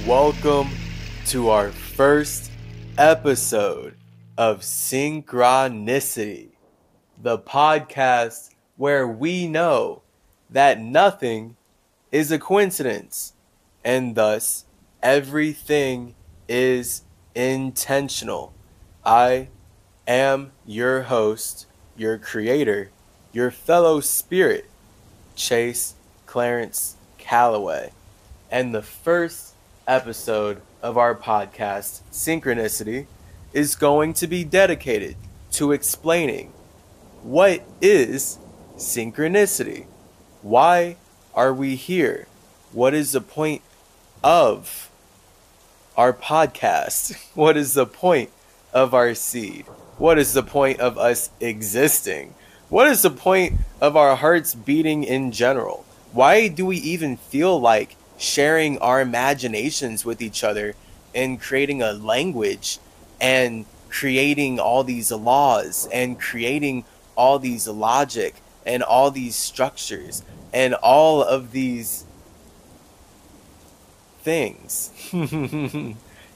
welcome to our first episode of Synchronicity, the podcast where we know that nothing is a coincidence, and thus everything is intentional. I am your host, your creator, your fellow spirit, Chase Clarence Calloway. And the first episode of our podcast, Synchronicity, is going to be dedicated to explaining what is synchronicity. Why are we here? What is the point of our podcast? What is the point of our seed? What is the point of us existing? What is the point of our hearts beating in general? Why do we even feel like sharing our imaginations with each other and creating a language and creating all these laws and creating all these logic and all these structures and all of these things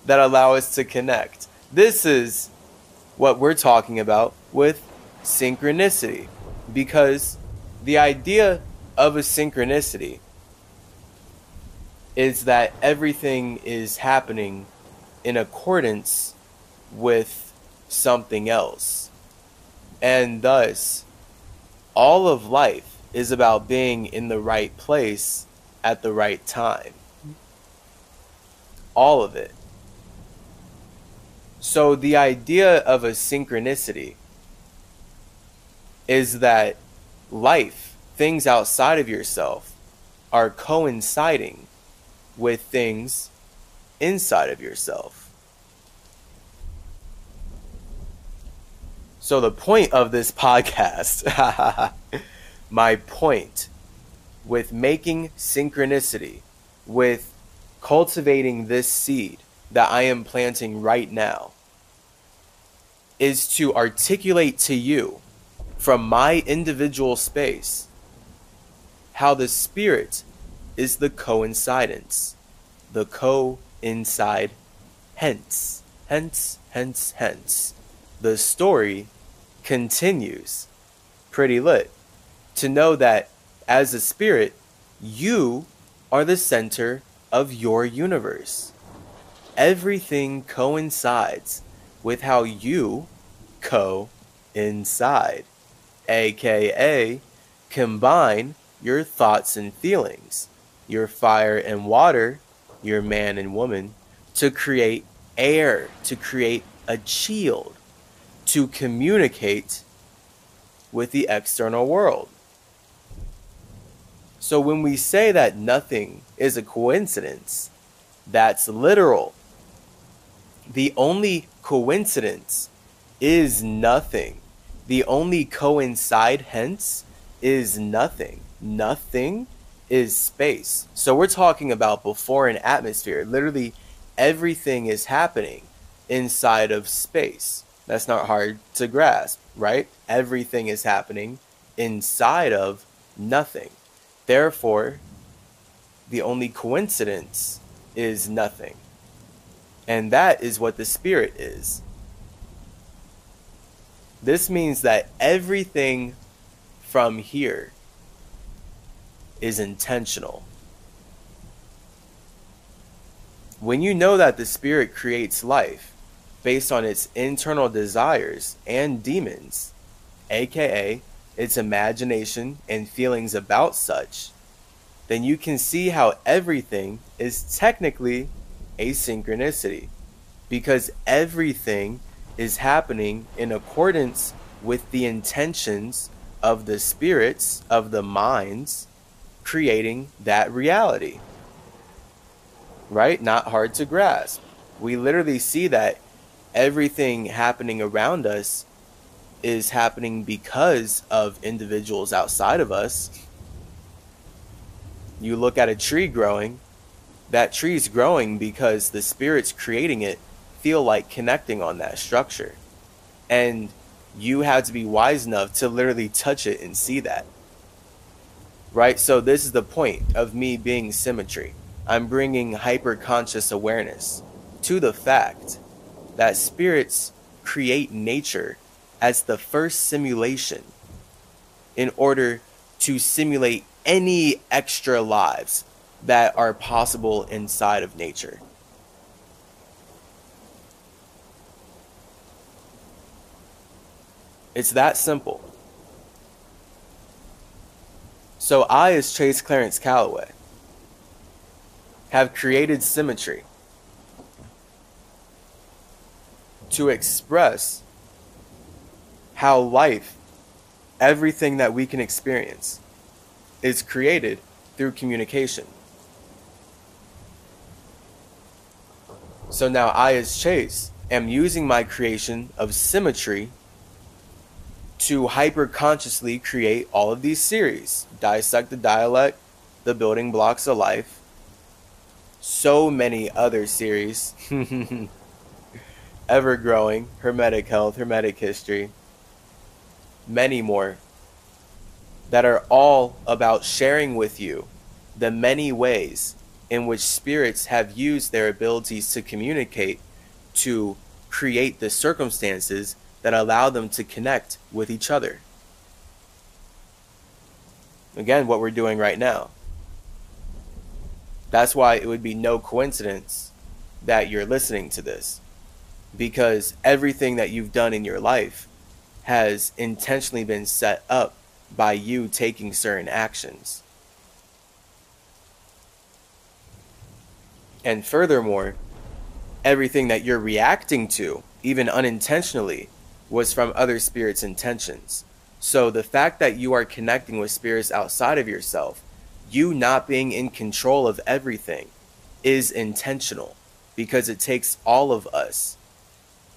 that allow us to connect? This is what we're talking about with synchronicity, because the idea of a synchronicity is that everything is happening in accordance with something else, and thus all of life is about being in the right place at the right time. All of it. So the idea of a synchronicity is that life, things outside of yourself, are coinciding with things inside of yourself. So the point of this podcast, my point with making synchronicity, with cultivating this seed that I am planting right now, is to articulate to you from my individual space how the spirit is the coincidence, the coincide, hence. The story continues. Pretty lit. To know that as a spirit, you are the center of your universe. Everything coincides with how you coincide, aka combine your thoughts and feelings, your fire and water, your man and woman, to create air, to create a shield, to communicate with the external world. So when we say that nothing is a coincidence, that's literal. The only coincidence is nothing. The only coincide, hence, is nothing. Nothing is space. So we're talking about before an atmosphere. Literally everything is happening inside of space. That's not hard to grasp, right? Everything is happening inside of nothing. Therefore, the only coincidence is nothing. And that is what the spirit is. This means that everything from here is intentional. When you know that the spirit creates life based on its internal desires and demons, aka its imagination and feelings about such, then you can see how everything is technically a synchronicity, because everything is happening in accordance with the intentions of the spirits, of the minds, creating that reality. Right? Not hard to grasp. We literally see that everything happening around us is happening because of individuals outside of us. You look at a tree growing, that tree's growing because the spirits creating it feel like connecting on that structure. And you have to be wise enough to literally touch it and see that. Right? So this is the point of me being symmetry. I'm bringing hyper-conscious awareness to the fact that spirits create nature as the first simulation in order to simulate any extra lives that are possible inside of nature. It's that simple. So I, as Chase Clarence Calloway, have created symmetry to express how life, everything that we can experience, is created through communication. So now I, as Chase, am using my creation of symmetry to hyper-consciously create all of these series. Dissect the Dialect, The Building Blocks of Life, so many other series, Ever-Growing, Hermetic Health, Hermetic History, many more, that are all about sharing with you the many ways in which spirits have used their abilities to communicate to create the circumstances that allow them to connect with each other. Again, what we're doing right now. That's why it would be no coincidence that you're listening to this, because everything that you've done in your life has intentionally been set up by you taking certain actions. And furthermore, everything that you're reacting to, even unintentionally, was from other spirits' intentions. So the fact that you are connecting with spirits outside of yourself, you not being in control of everything, is intentional, because it takes all of us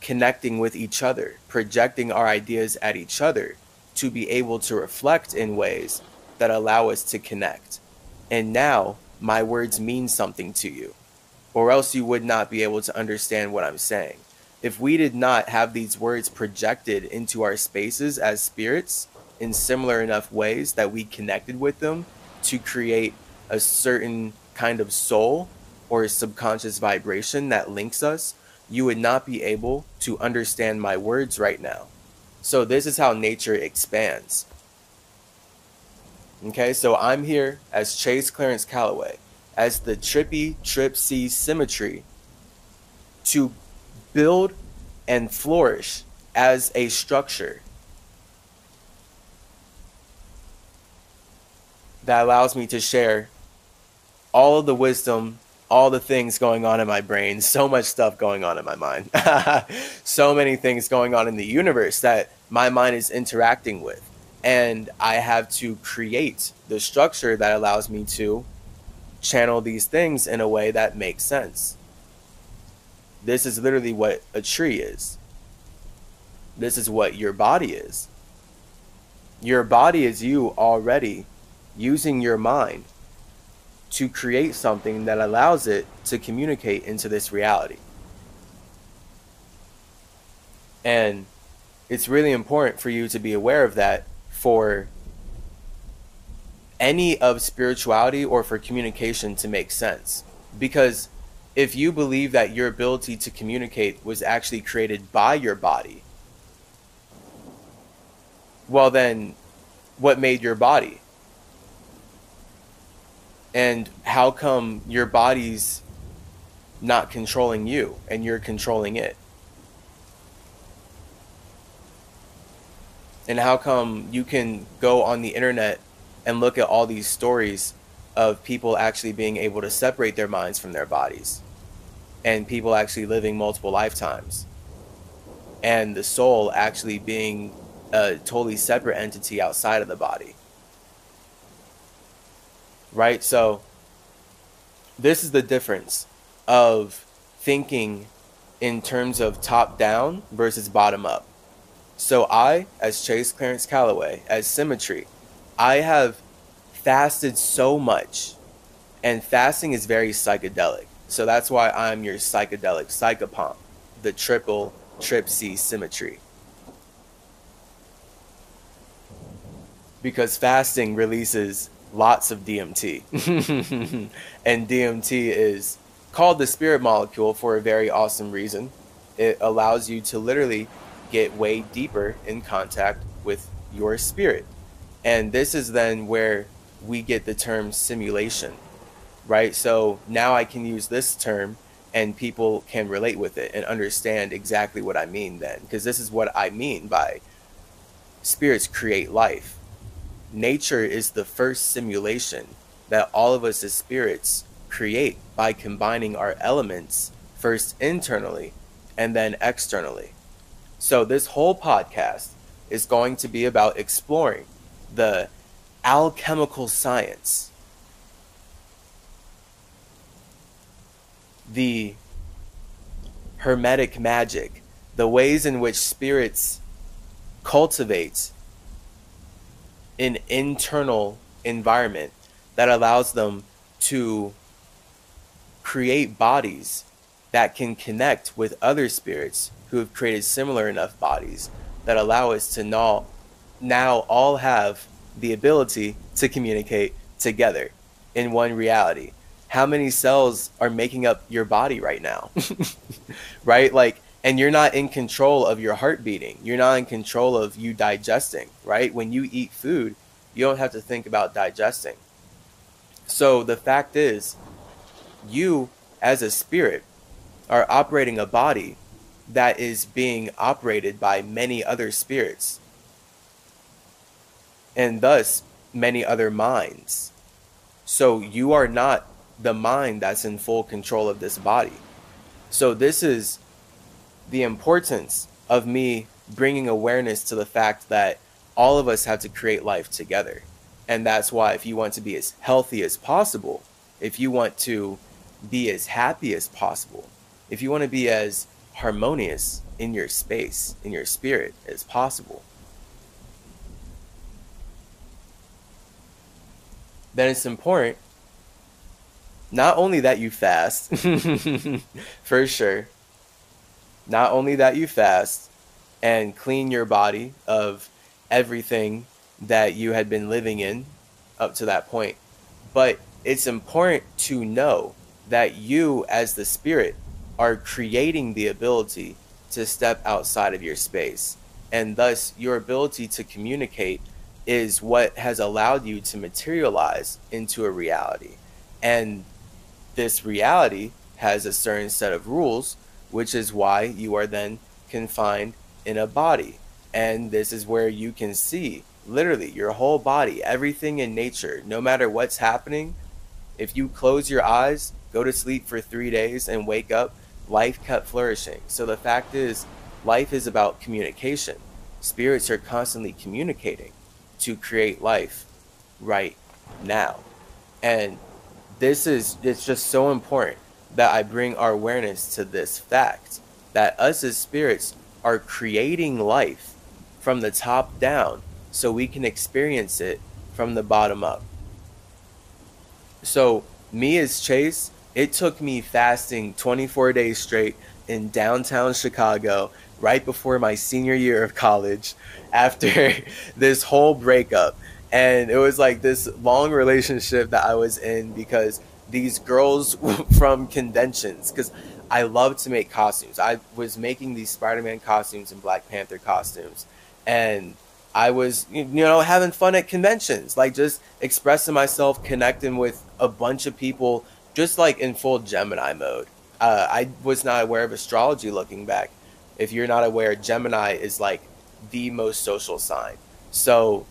connecting with each other, projecting our ideas at each other, to be able to reflect in ways that allow us to connect. And now my words mean something to you, or else you would not be able to understand what I'm saying. If we did not have these words projected into our spaces as spirits in similar enough ways that we connected with them to create a certain kind of soul or a subconscious vibration that links us, you would not be able to understand my words right now. So this is how nature expands. Okay, so I'm here as Chase Clarence Calloway, as the trippy trip C symmetry, to build and flourish as a structure that allows me to share all of the wisdom, all the things going on in my brain, so much stuff going on in my mind, so many things going on in the universe that my mind is interacting with. And I have to create the structure that allows me to channel these things in a way that makes sense. This is literally what a tree is. This is what your body is. Your body is you already using your mind to create something that allows it to communicate into this reality. And it's really important for you to be aware of that for any of spirituality or for communication to make sense. Because if you believe that your ability to communicate was actually created by your body, well then, what made your body? And how come your body's not controlling you and you're controlling it? And how come you can go on the internet and look at all these stories of people actually being able to separate their minds from their bodies, and people actually living multiple lifetimes, and the soul actually being a totally separate entity outside of the body? Right? So this is the difference of thinking in terms of top down versus bottom up. So I, as Chase Clarence Calloway, as Symmetry, I have fasted so much, and fasting is very psychedelic. So that's why I'm your psychedelic psychopomp, the triple trip C Symmetry. Because fasting releases lots of DMT. And DMT is called the spirit molecule for a very awesome reason. It allows you to literally get way deeper in contact with your spirit. And this is then where we get the term simulation, right? So now I can use this term and people can relate with it and understand exactly what I mean then, because this is what I mean by spirits create life. Nature is the first simulation that all of us as spirits create by combining our elements first internally and then externally. So this whole podcast is going to be about exploring the alchemical science, the hermetic magic, the ways in which spirits cultivate an internal environment that allows them to create bodies that can connect with other spirits who have created similar enough bodies that allow us to now all have the ability to communicate together in one reality. How many cells are making up your body right now? Right? Like, and you're not in control of your heart beating. You're not in control of you digesting, right? When you eat food, you don't have to think about digesting. So the fact is, you as a spirit are operating a body that is being operated by many other spirits, and thus many other minds. So you are not the mind that's in full control of this body. So this is the importance of me bringing awareness to the fact that all of us have to create life together. And that's why if you want to be as healthy as possible, if you want to be as happy as possible, if you want to be as harmonious in your space, in your spirit as possible, then it's important not only that you fast, for sure, not only that you fast and clean your body of everything that you had been living in up to that point, but it's important to know that you as the spirit are creating the ability to step outside of your space, and thus your ability to communicate is what has allowed you to materialize into a reality. And this reality has a certain set of rules, which is why you are then confined in a body. And this is where you can see literally your whole body, everything in nature, no matter what's happening. If you close your eyes, go to sleep for 3 days and wake up, life kept flourishing. So the fact is, life is about communication. Spirits are constantly communicating to create life right now. And it's just so important that I bring our awareness to this fact that us as spirits are creating life from the top down so we can experience it from the bottom up. So me as Chase, it took me fasting 24 days straight in downtown Chicago right before my senior year of college after this whole breakup. And it was like this long relationship that I was in because these girls from conventions, because I love to make costumes. I was making these Spider-Man costumes and Black Panther costumes. And I was, having fun at conventions, like just expressing myself, connecting with a bunch of people, just like in full Gemini mode. I was not aware of astrology looking back. If you're not aware, Gemini is like the most social sign. So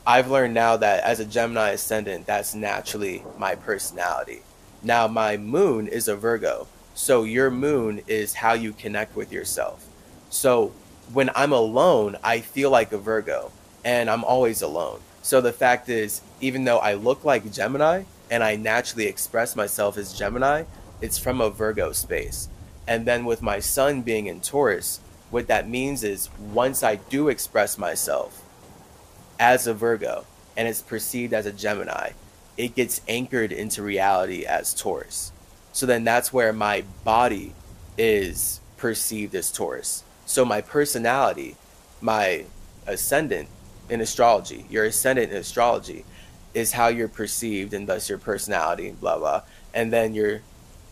I've learned now that as a Gemini ascendant, that's naturally my personality. Now my moon is a Virgo. So your moon is how you connect with yourself. So when I'm alone, I feel like a Virgo, and I'm always alone. So the fact is, even though I look like Gemini and I naturally express myself as Gemini, it's from a Virgo space. And then with my sun being in Taurus, what that means is once I do express myself as a Virgo and it's perceived as a Gemini, it gets anchored into reality as Taurus. So then that's where my body is perceived as Taurus. So my personality, my ascendant in astrology, your ascendant in astrology, is how you're perceived and thus your personality, blah, blah. And then your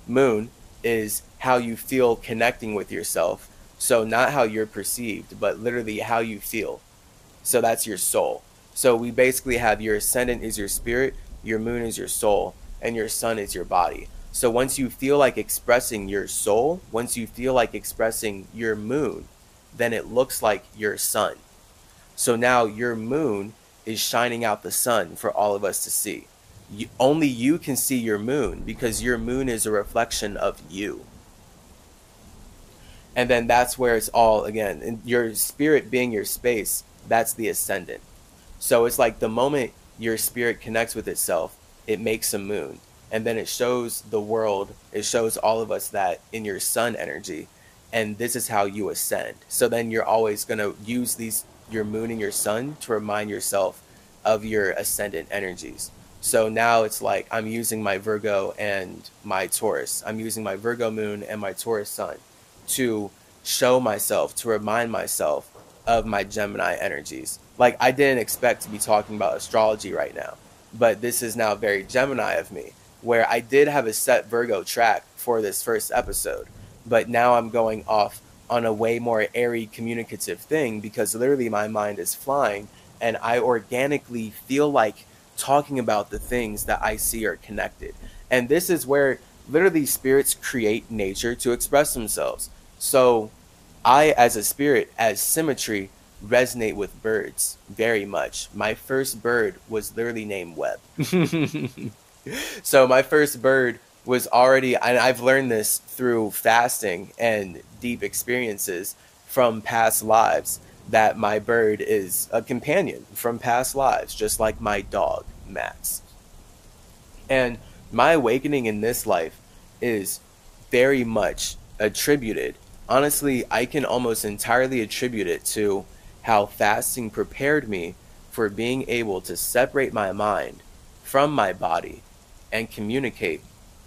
moon is how you feel connecting with yourself. So not how you're perceived, but literally how you feel. So that's your soul. So we basically have your ascendant is your spirit, your moon is your soul, and your sun is your body. So once you feel like expressing your soul, once you feel like expressing your moon, then it looks like your sun. So now your moon is shining out the sun for all of us to see. Only you can see your moon because your moon is a reflection of you. And then that's where it's all, again, and your spirit being your space, that's the ascendant. So it's like the moment your spirit connects with itself, it makes a moon. And then it shows the world, it shows all of us that in your sun energy. And this is how you ascend. So then you're always going to use your moon and your sun to remind yourself of your ascendant energies. So now it's like I'm using my Virgo and my Taurus. I'm using my Virgo moon and my Taurus sun to show myself, to remind myself of my Gemini energies. Like I didn't expect to be talking about astrology right now, but this is now very Gemini of me, where I did have a set Virgo track for this first episode, but now I'm going off on a way more airy communicative thing because literally my mind is flying and I organically feel like talking about the things that I see are connected. And this is where literally spirits create nature to express themselves. So I, as a spirit, as symmetry, resonate with birds very much. My first bird was literally named Webb. So my first bird was already, and I've learned this through fasting and deep experiences from past lives, that my bird is a companion from past lives, just like my dog, Max. And my awakening in this life is very much attributed. Honestly, I can almost entirely attribute it to how fasting prepared me for being able to separate my mind from my body and communicate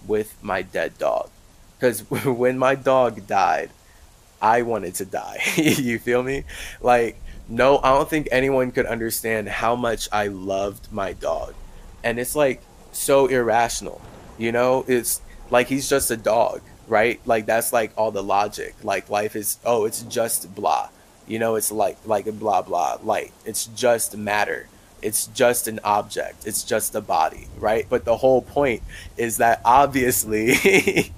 with my dead dog. Because when my dog died, I wanted to die. You feel me? Like, no, I don't think anyone could understand how much I loved my dog. And it's like so irrational, you know? It's like he's just a dog, right? Like that's like all the logic. Like life is, oh, it's just blah. You know, it's like a blah blah light. It's just matter. It's just an object. It's just a body, right? But the whole point is that obviously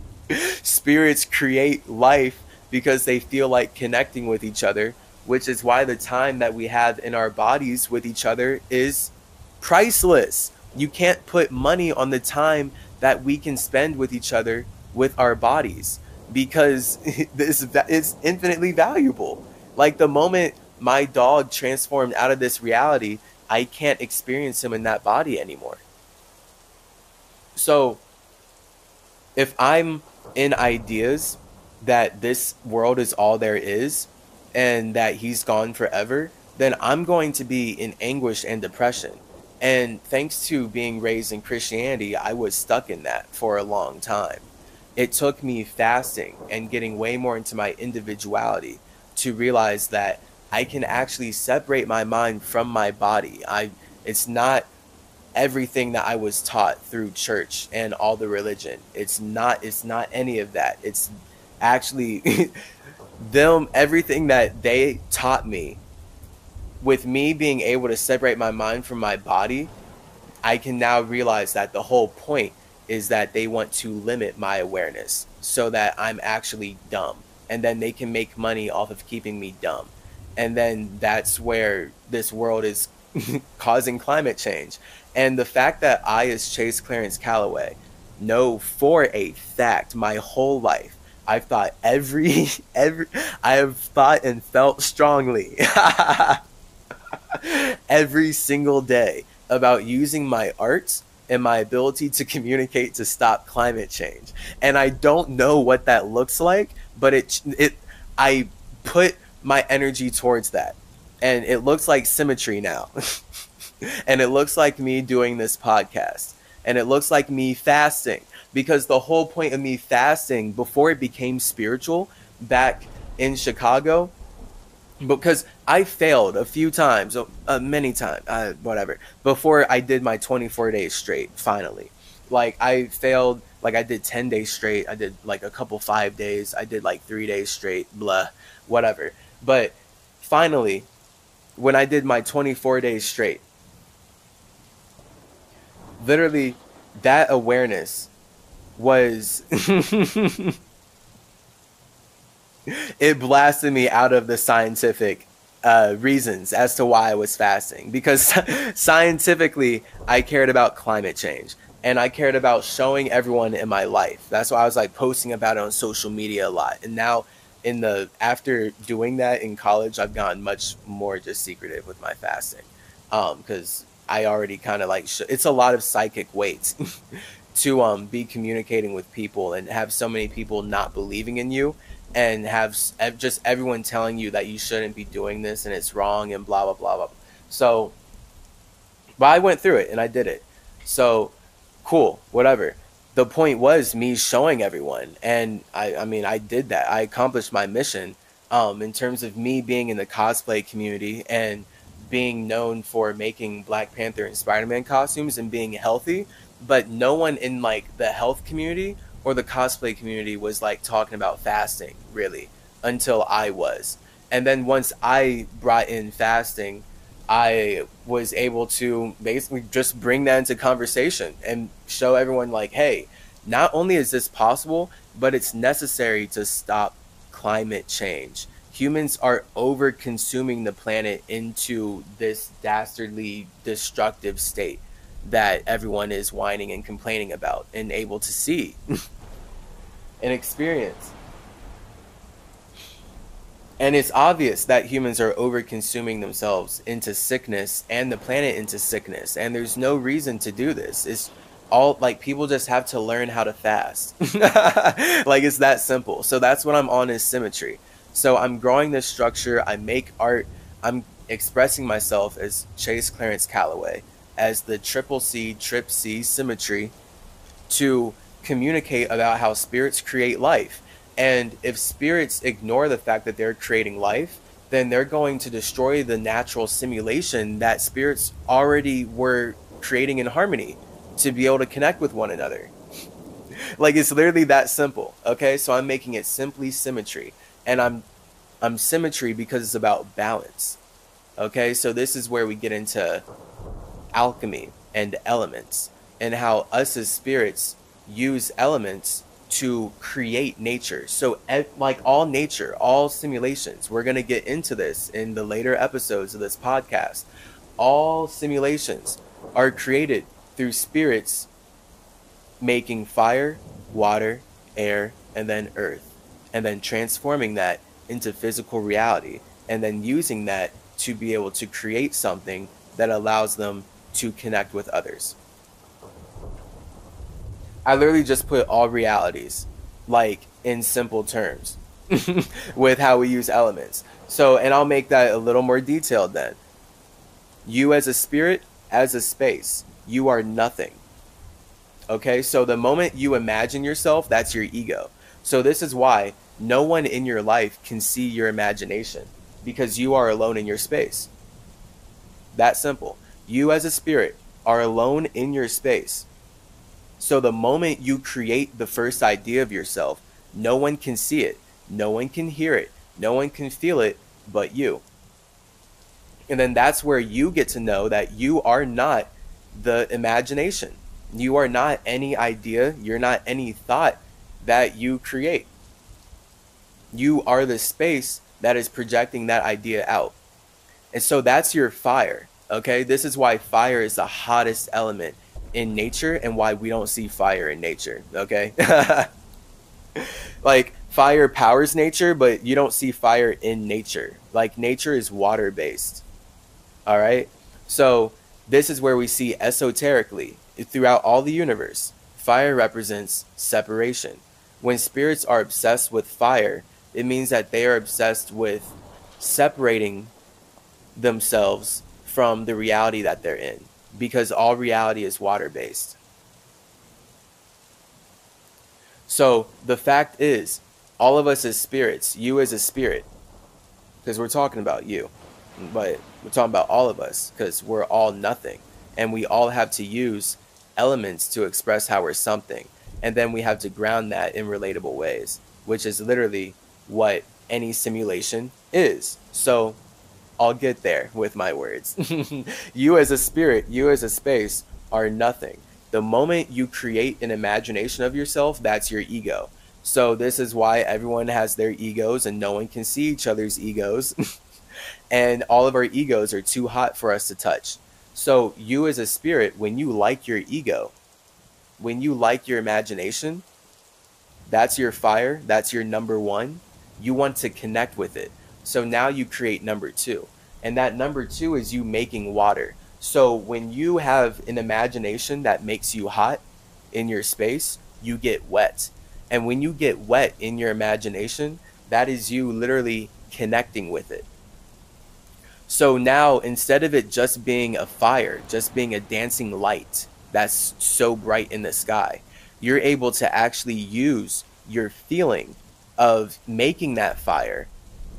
spirits create life because they feel like connecting with each other, which is why the time that we have in our bodies with each other is priceless. You can't put money on the time that we can spend with each other with our bodies because this is infinitely valuable. Like the moment my dog transformed out of this reality, I can't experience him in that body anymore. So if I'm in ideas that this world is all there is and that he's gone forever, then I'm going to be in anguish and depression. And thanks to being raised in Christianity, I was stuck in that for a long time. It took me fasting and getting way more into my individuality to realize that I can actually separate my mind from my body. It's not everything that I was taught through church and all the religion. It's not any of that. It's actually everything that they taught me. With me being able to separate my mind from my body, I can now realize that the whole point is that they want to limit my awareness so that I'm actually dumb. And then they can make money off of keeping me dumb. And then that's where this world is causing climate change. And the fact that I, as Chase Clarence Calloway, know for a fact my whole life, I've thought I have thought and felt strongly every single day about using my art and my ability to communicate to stop climate change. And I don't know what that looks like, but I put my energy towards that. And it looks like symmetry now. And it looks like me doing this podcast. And it looks like me fasting. Because the whole point of me fasting, before it became spiritual, back in Chicago, because I failed a few times, many times, whatever, before I did my 24 days straight, finally. Like, I failed, like, I did 10 days straight, I did, like, a couple 5 days, I did, like, 3 days straight, blah, whatever. But finally, when I did my 24 days straight, literally, that awareness was it blasted me out of the scientific reasons as to why I was fasting, because scientifically I cared about climate change and I cared about showing everyone in my life. That's why I was like posting about it on social media a lot. And now in the after doing that in college, I've gotten much more just secretive with my fasting, because I already kind of like it's a lot of psychic weight to be communicating with people and have so many people not believing in you and have just everyone telling you that you shouldn't be doing this and it's wrong and blah blah blah blah. So, but I went through it and I did it. So, cool, whatever. The point was me showing everyone, and I mean, I did that. I accomplished my mission. In terms of me being in the cosplay community and being known for making Black Panther and Spider-Man costumes and being healthy, but no one in like the health community or the cosplay community was like talking about fasting really until I was. And then once I brought in fasting, I was able to basically just bring that into conversation and show everyone like, hey, not only is this possible, but it's necessary to stop climate change. Humans are over consuming the planet into this dastardly destructive state that everyone is whining and complaining about and able to see and experience. And it's obvious that humans are over consuming themselves into sickness and the planet into sickness. And there's no reason to do this. It's all like people just have to learn how to fast. Like it's that simple. So that's what I'm on is symmetry. So I'm growing this structure. I make art. I'm expressing myself as Chase Clarence Calloway, as the triple C, trip C symmetry, to communicate about how spirits create life. And if spirits ignore the fact that they're creating life, then they're going to destroy the natural simulation that spirits already were creating in harmony to be able to connect with one another. Like it's literally that simple. Okay, so I'm making it simply symmetry, and I'm symmetry because it's about balance. Okay, so this is where we get into alchemy and elements and how us as spirits use elements to create nature. So like all nature, all simulations, we're going to get into this in the later episodes of this podcast. All simulations are created through spirits making fire, water, air, and then earth, and then transforming that into physical reality, and then using that to be able to create something that allows them to connect with others. I literally just put all realities, like in simple terms, with how we use elements. So, and I'll make that a little more detailed then. You as a spirit, as a space, you are nothing. Okay, so the moment you imagine yourself, that's your ego. So this is why no one in your life can see your imagination, because you are alone in your space. That simple. You as a spirit are alone in your space. So the moment you create the first idea of yourself, no one can see it, no one can hear it, no one can feel it but you. And then that's where you get to know that you are not the imagination. You are not any idea, you're not any thought that you create. You are the space that is projecting that idea out. And so that's your fire, okay? This is why fire is the hottest element in nature and why we don't see fire in nature, okay? Like fire powers nature, but you don't see fire in nature. Like nature is water based. All right? So this is where we see esoterically throughout all the universe, fire represents separation. When spirits are obsessed with fire, it means that they are obsessed with separating themselves from the reality that they're in, because all reality is water-based. So the fact is, all of us as spirits, you as a spirit, because we're talking about you, but we're talking about all of us because we're all nothing. And we all have to use elements to express how we're something. And then we have to ground that in relatable ways, which is literally what any simulation is. So I'll get there with my words. You as a spirit, you as a space are nothing. The moment you create an imagination of yourself, that's your ego. So this is why everyone has their egos and no one can see each other's egos. And all of our egos are too hot for us to touch. So you as a spirit, when you like your ego, when you like your imagination, that's your fire, that's your number one. You want to connect with it. So now you create number two. And that number two is you making water. So when you have an imagination that makes you hot in your space, you get wet. And when you get wet in your imagination, that is you literally connecting with it. So now instead of it just being a fire, just being a dancing light that's so bright in the sky, you're able to actually use your feeling of making that fire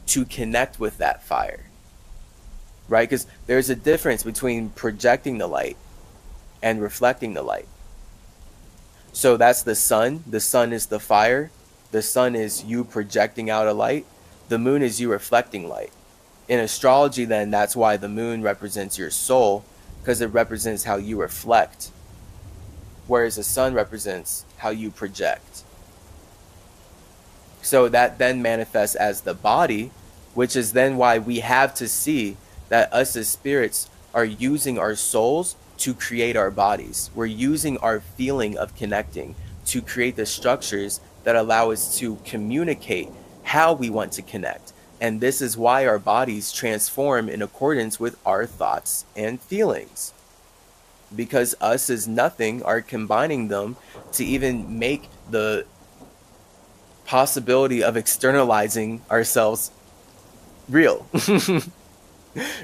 to connect with that fire, right? Because there's a difference between projecting the light and reflecting the light. So that's the sun. The sun is the fire. The sun is you projecting out a light. The moon is you reflecting light. In astrology, then, that's why the moon represents your soul, because it represents how you reflect, whereas the sun represents how you project. So that then manifests as the body, which is then why we have to see that us as spirits are using our souls to create our bodies. We're using our feeling of connecting to create the structures that allow us to communicate how we want to connect. And this is why our bodies transform in accordance with our thoughts and feelings. Because us as nothing are combining them to even make the possibility of externalizing ourselves real.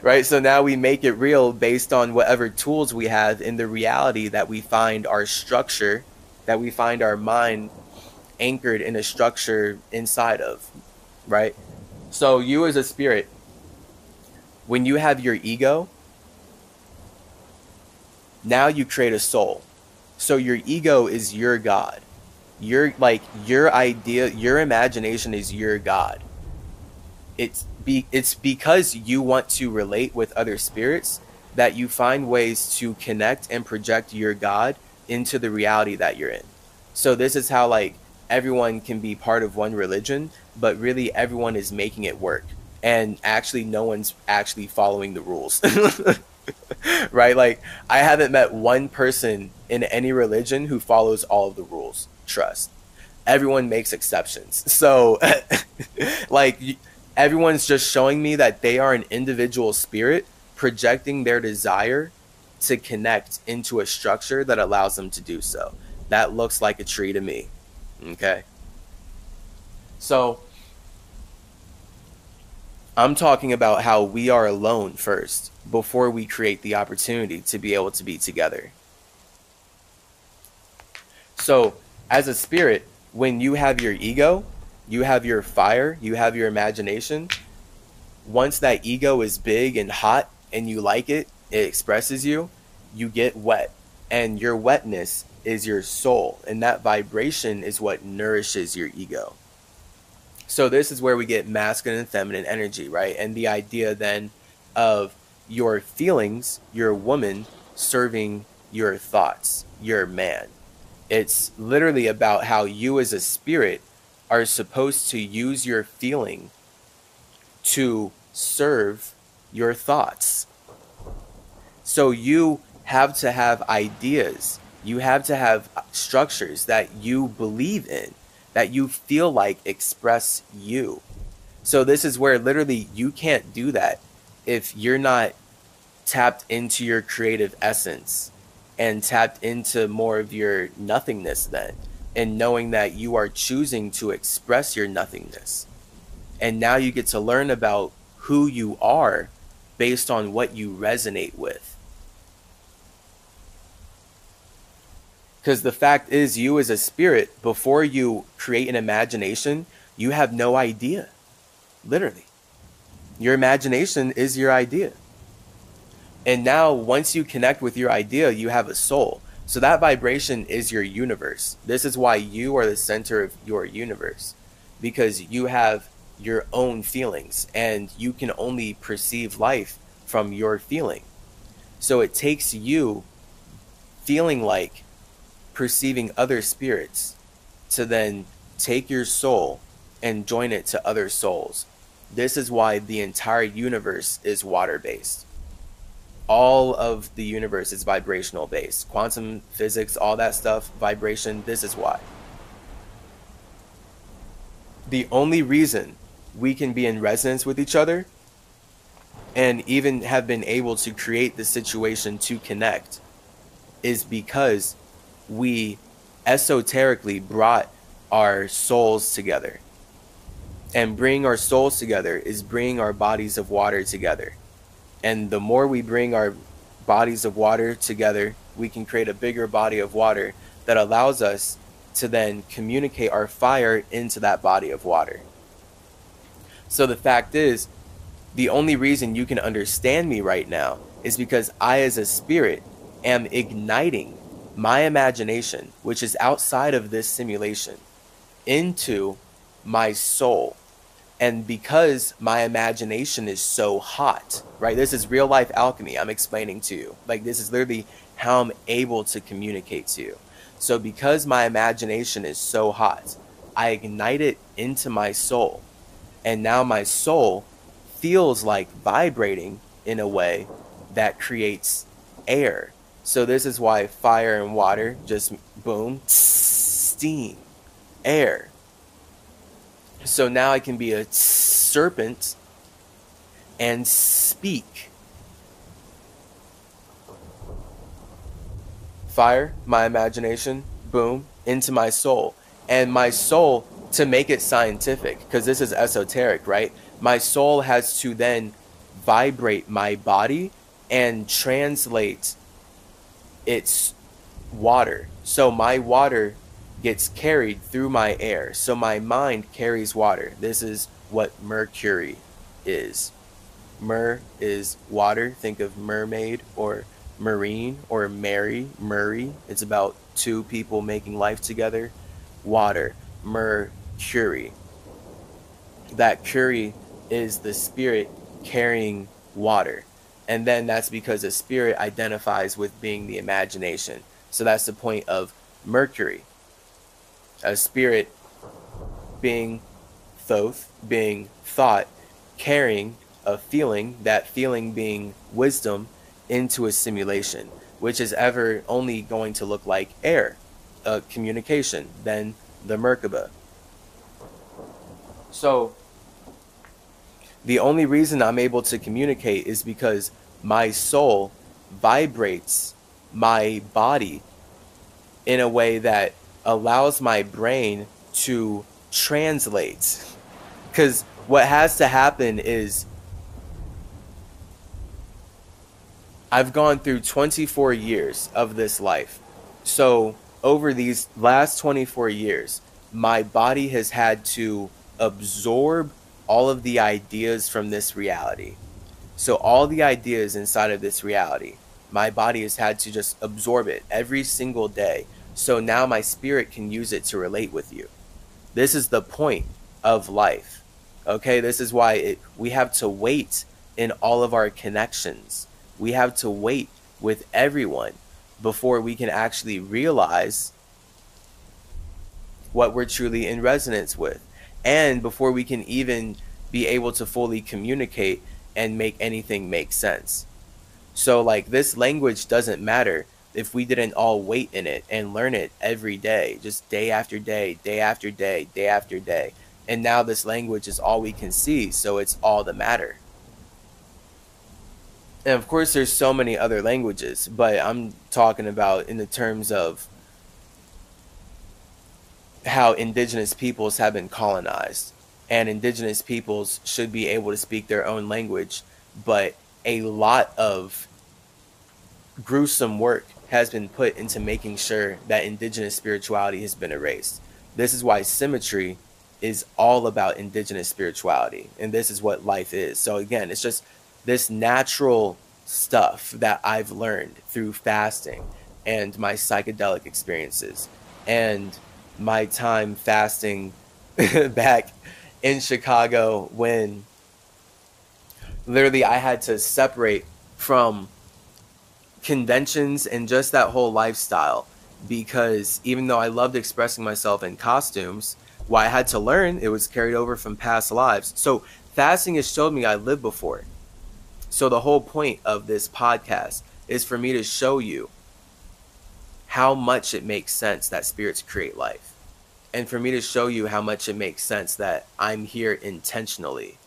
Right? So now we make it real based on whatever tools we have in the reality that we find our structure, that we find our mind anchored in a structure inside of, right? So you as a spirit, when you have your ego, now you create a soul. So your ego is your God. Your idea, your imagination is your God. It's because you want to relate with other spirits that you find ways to connect and project your God into the reality that you're in. So this is how everyone can be part of one religion, but really everyone is making it work. And actually no one's actually following the rules. Right? I haven't met one person in any religion who follows all of the rules. Trust. Everyone makes exceptions. So everyone's just showing me that they are an individual spirit projecting their desire to connect into a structure that allows them to do so. That looks like a tree to me. Okay. So I'm talking about how we are alone first before we create the opportunity to be able to be together. So as a spirit, when you have your ego, you have your fire, you have your imagination. Once that ego is big and hot and you like it, it expresses you, you get wet. And your wetness is your soul. And that vibration is what nourishes your ego. So this is where we get masculine and feminine energy, right? And the idea then of your feelings, your woman, serving your thoughts, your man. It's literally about how you as a spirit are supposed to use your feeling to serve your thoughts. So you have to have ideas. You have to have structures that you believe in, that you feel like express you. So this is where literally you can't do that if you're not tapped into your creative essence and tapped into more of your nothingness then, and knowing that you are choosing to express your nothingness. And now you get to learn about who you are based on what you resonate with. Because the fact is, you as a spirit, before you create an imagination, you have no idea. Literally. Your imagination is your idea. And now once you connect with your idea, you have a soul. So that vibration is your universe. This is why you are the center of your universe, because you have your own feelings and you can only perceive life from your feeling. So it takes you feeling like perceiving other spirits to then take your soul and join it to other souls. This is why the entire universe is water based. All of the universe is vibrational based. Quantum physics, all that stuff, vibration, this is why. The only reason we can be in resonance with each other and even have been able to create the situation to connect is because we esoterically brought our souls together. And bringing our souls together is bringing our bodies of water together. And the more we bring our bodies of water together, we can create a bigger body of water that allows us to then communicate our fire into that body of water. So the fact is, the only reason you can understand me right now is because I, as a spirit, am igniting my imagination, which is outside of this simulation, into my soul. And because my imagination is so hot, right? This is real life alchemy I'm explaining to you. Like, this is literally how I'm able to communicate to you. So because my imagination is so hot, I ignite it into my soul. And now my soul feels like vibrating in a way that creates air. So this is why fire and water just boom, steam, air. So now I can be a serpent and speak. Fire, my imagination, boom, into my soul. And my soul, to make it scientific, because this is esoteric, right? My soul has to then vibrate my body and translate its water. So my water gets carried through my air. So my mind carries water. This is what Mercury is. Mer is water. Think of mermaid or marine or Murray. It's about two people making life together. Water. Mercury. That Curie is the spirit carrying water. And then that's because a spirit identifies with being the imagination. So that's the point of Mercury. A spirit being thoth, being thought, carrying a feeling, that feeling being wisdom, into a simulation, which is ever only going to look like air, communication, then the Merkaba. So the only reason I'm able to communicate is because my soul vibrates my body in a way that allows my brain to translate. Because what has to happen is I've gone through 24 years of this life. So over these last 24 years, my body has had to absorb all of the ideas from this reality. So all the ideas inside of this reality, my body has had to just absorb it every single day. So now my spirit can use it to relate with you. This is the point of life. Okay, this is why we have to wait in all of our connections. We have to wait with everyone before we can actually realize what we're truly in resonance with. And before we can even be able to fully communicate and make anything make sense. So like, this language doesn't matter if we didn't all wait in it and learn it every day, just day after day, day after day, day after day. And now this language is all we can see, so it's all that matter. And of course there's so many other languages, but I'm talking about in the terms of how indigenous peoples have been colonized. And indigenous peoples should be able to speak their own language, but a lot of gruesome work has been put into making sure that indigenous spirituality has been erased. This is why symmetry is all about indigenous spirituality, and this is what life is. So again, it's just this natural stuff that I've learned through fasting and my psychedelic experiences and my time fasting back in Chicago when literally I had to separate from conventions and just that whole lifestyle, because even though I loved expressing myself in costumes, what I had to learn, it was carried over from past lives. So fasting has showed me I lived before. So the whole point of this podcast is for me to show you how much it makes sense that spirits create life, and for me to show you how much it makes sense that I'm here intentionally.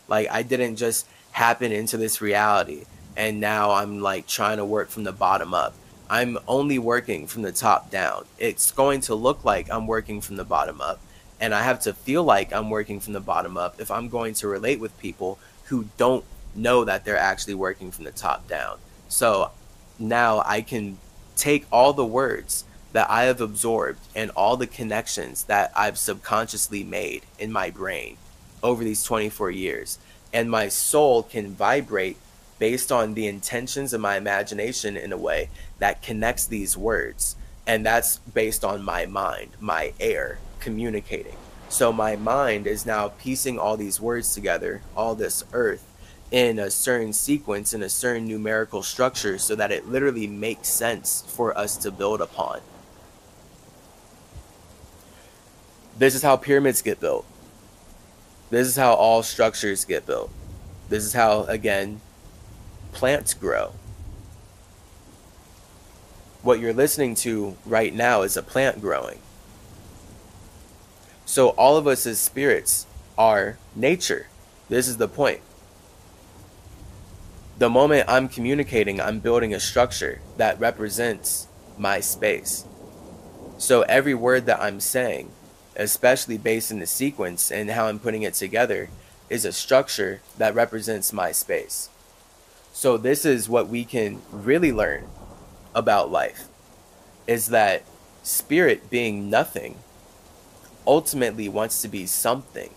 Like, I didn't just happen into this reality and now I'm like trying to work from the bottom up. I'm only working from the top down. It's going to look like I'm working from the bottom up, and I have to feel like I'm working from the bottom up if I'm going to relate with people who don't know that they're actually working from the top down. So now I can take all the words that I have absorbed and all the connections that I've subconsciously made in my brain over these 24 years, and my soul can vibrate based on the intentions of my imagination in a way that connects these words. And that's based on my mind, my air communicating. So my mind is now piecing all these words together, all this earth, in a certain sequence, in a certain numerical structure, so that it literally makes sense for us to build upon. This is how pyramids get built. This is how all structures get built. This is how, again, plants grow. What you're listening to right now is a plant growing. So all of us as spirits are nature. This is the point. The moment I'm communicating, I'm building a structure that represents my space. So every word that I'm saying, especially based in the sequence and how I'm putting it together, is a structure that represents my space. So this is what we can really learn about life, is that spirit, being nothing, ultimately wants to be something.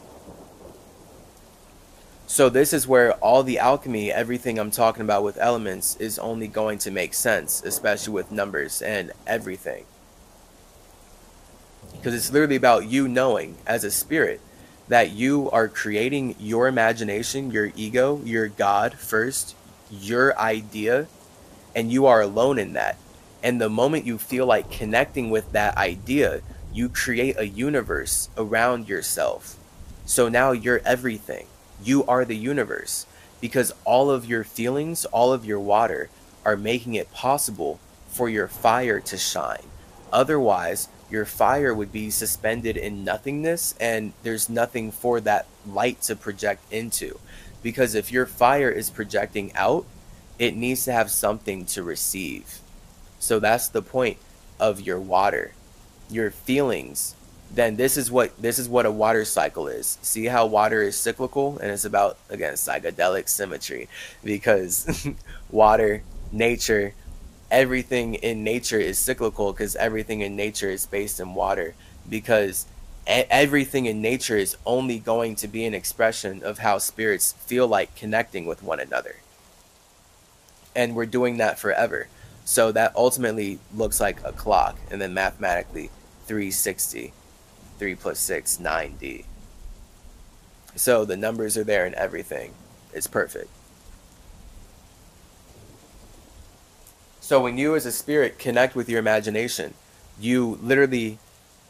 So this is where all the alchemy, everything I'm talking about with elements, is only going to make sense, especially with numbers and everything. Because it's literally about you knowing as a spirit that you are creating your imagination, your ego, your God first, your idea, and you are alone in that. And the moment you feel like connecting with that idea, you create a universe around yourself. So now you're everything. You are the universe, because all of your feelings, all of your water are making it possible for your fire to shine. Otherwise, your fire would be suspended in nothingness, and there's nothing for that light to project into. Because if your fire is projecting out, it needs to have something to receive. So that's the point of your water, your feelings. Then this is what a water cycle is. See how water is cyclical, and it's about, again, psychedelic symmetry, because water, nature, everything in nature is cyclical, because everything in nature is based in water, because everything in nature is only going to be an expression of how spirits feel like connecting with one another. And we're doing that forever. So that ultimately looks like a clock, and then mathematically 360. 3 plus 6, 9D. So the numbers are there and everything. It's perfect. So when you as a spirit connect with your imagination, you literally,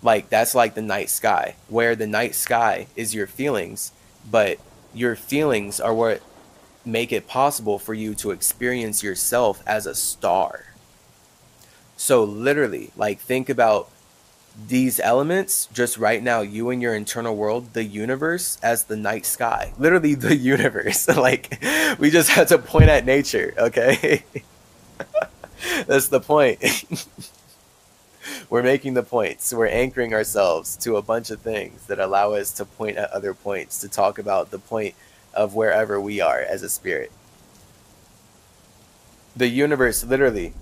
like, that's like the night sky, where the night sky is your feelings, but your feelings are what make it possible for you to experience yourself as a star. So literally, like, think about these elements just right now, you and your internal world, the universe as the night sky. Literally the universe. Like, we just had to point at nature, okay? That's the point. We're making the points. We're anchoring ourselves to a bunch of things that allow us to point at other points, to talk about the point of wherever we are as a spirit. The universe, literally,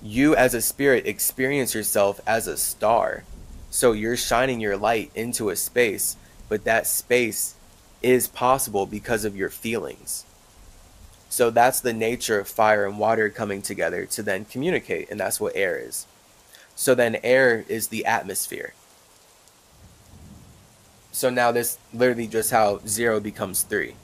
you as a spirit experience yourself as a star. So you're shining your light into a space, but that space is possible because of your feelings. So that's the nature of fire and water coming together to then communicate, and that's what air is. So then air is the atmosphere. So now this literally just how 0 becomes 3.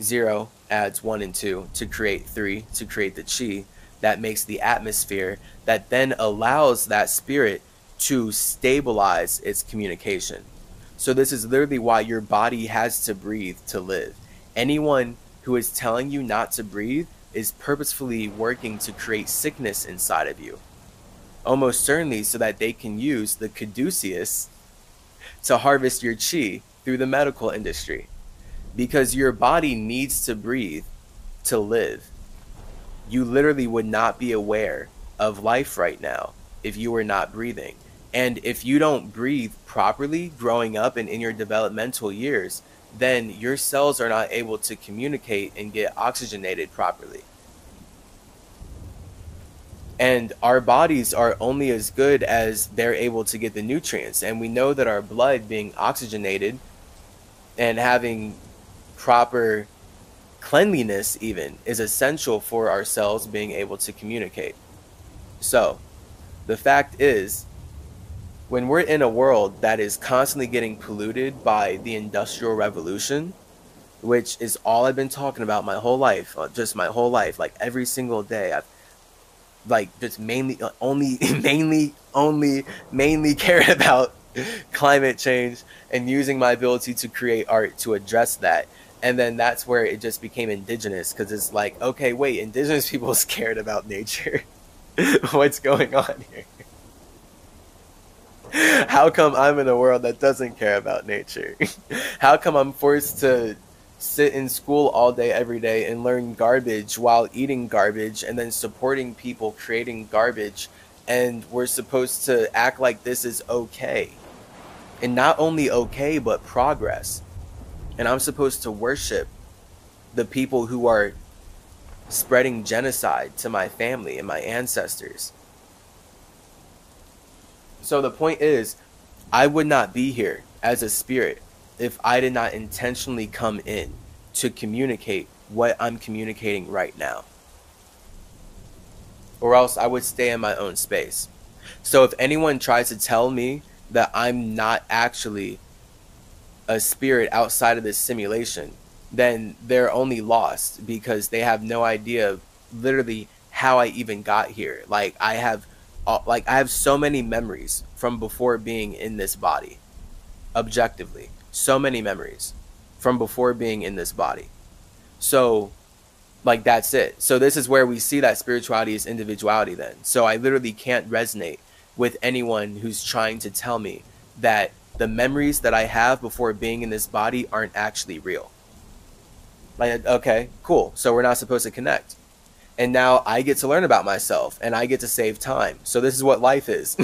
0 adds 1 and 2 to create 3, to create the chi. That makes the atmosphere that then allows that spirit to stabilize its communication. So this is literally why your body has to breathe to live. Anyone who is telling you not to breathe is purposefully working to create sickness inside of you. Almost certainly so that they can use the caduceus to harvest your chi through the medical industry. Because your body needs to breathe to live. You literally would not be aware of life right now if you were not breathing. And if you don't breathe properly growing up and in your developmental years, then your cells are not able to communicate and get oxygenated properly. And our bodies are only as good as they're able to get the nutrients. And we know that our blood being oxygenated and having proper cleanliness even is essential for our cells being able to communicate. So the fact is, when we're in a world that is constantly getting polluted by the Industrial Revolution, which is all I've been talking about my whole life, just my whole life, like every single day, I've like just mainly cared about climate change and using my ability to create art to address that. And then that's where it just became indigenous, because it's like, okay, wait, indigenous people scared about nature. What's going on here? How come I'm in a world that doesn't care about nature? How come I'm forced to sit in school all day, every day, and learn garbage while eating garbage and then supporting people creating garbage, and we're supposed to act like this is okay? And not only okay, but progress. And I'm supposed to worship the people who are spreading genocide to my family and my ancestors. So the point is, I would not be here as a spirit if I did not intentionally come in to communicate what I'm communicating right now. Or else I would stay in my own space. So if anyone tries to tell me that I'm not actually a spirit outside of this simulation, then they're only lost, because they have no idea literally how I even got here. Like I have so many memories from before being in this body. Objectively, so many memories from before being in this body. So like that's it. So this is where we see that spirituality is individuality then. So I literally can't resonate with anyone who's trying to tell me that the memories that I have before being in this body aren't actually real. Like, okay, cool. So we're not supposed to connect. And now I get to learn about myself and I get to save time. So this is what life is.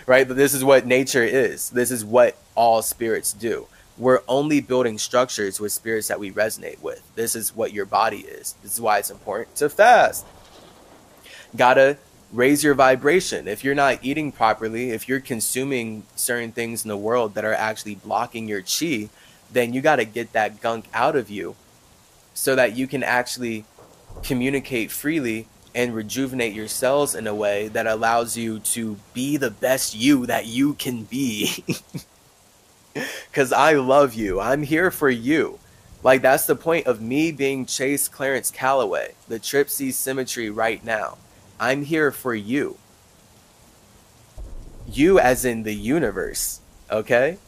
Right? But this is what nature is. This is what all spirits do. We're only building structures with spirits that we resonate with. This is what your body is. This is why it's important to fast. Gotta raise your vibration. If you're not eating properly, if you're consuming certain things in the world that are actually blocking your chi, then you got to get that gunk out of you so that you can actually communicate freely and rejuvenate your cells in a way that allows you to be the best you that you can be. Because I love you. I'm here for you. Like, that's the point of me being Chase Clarence Calloway, the Trip C Symmetry right now. I'm here for you. You as in the universe, okay?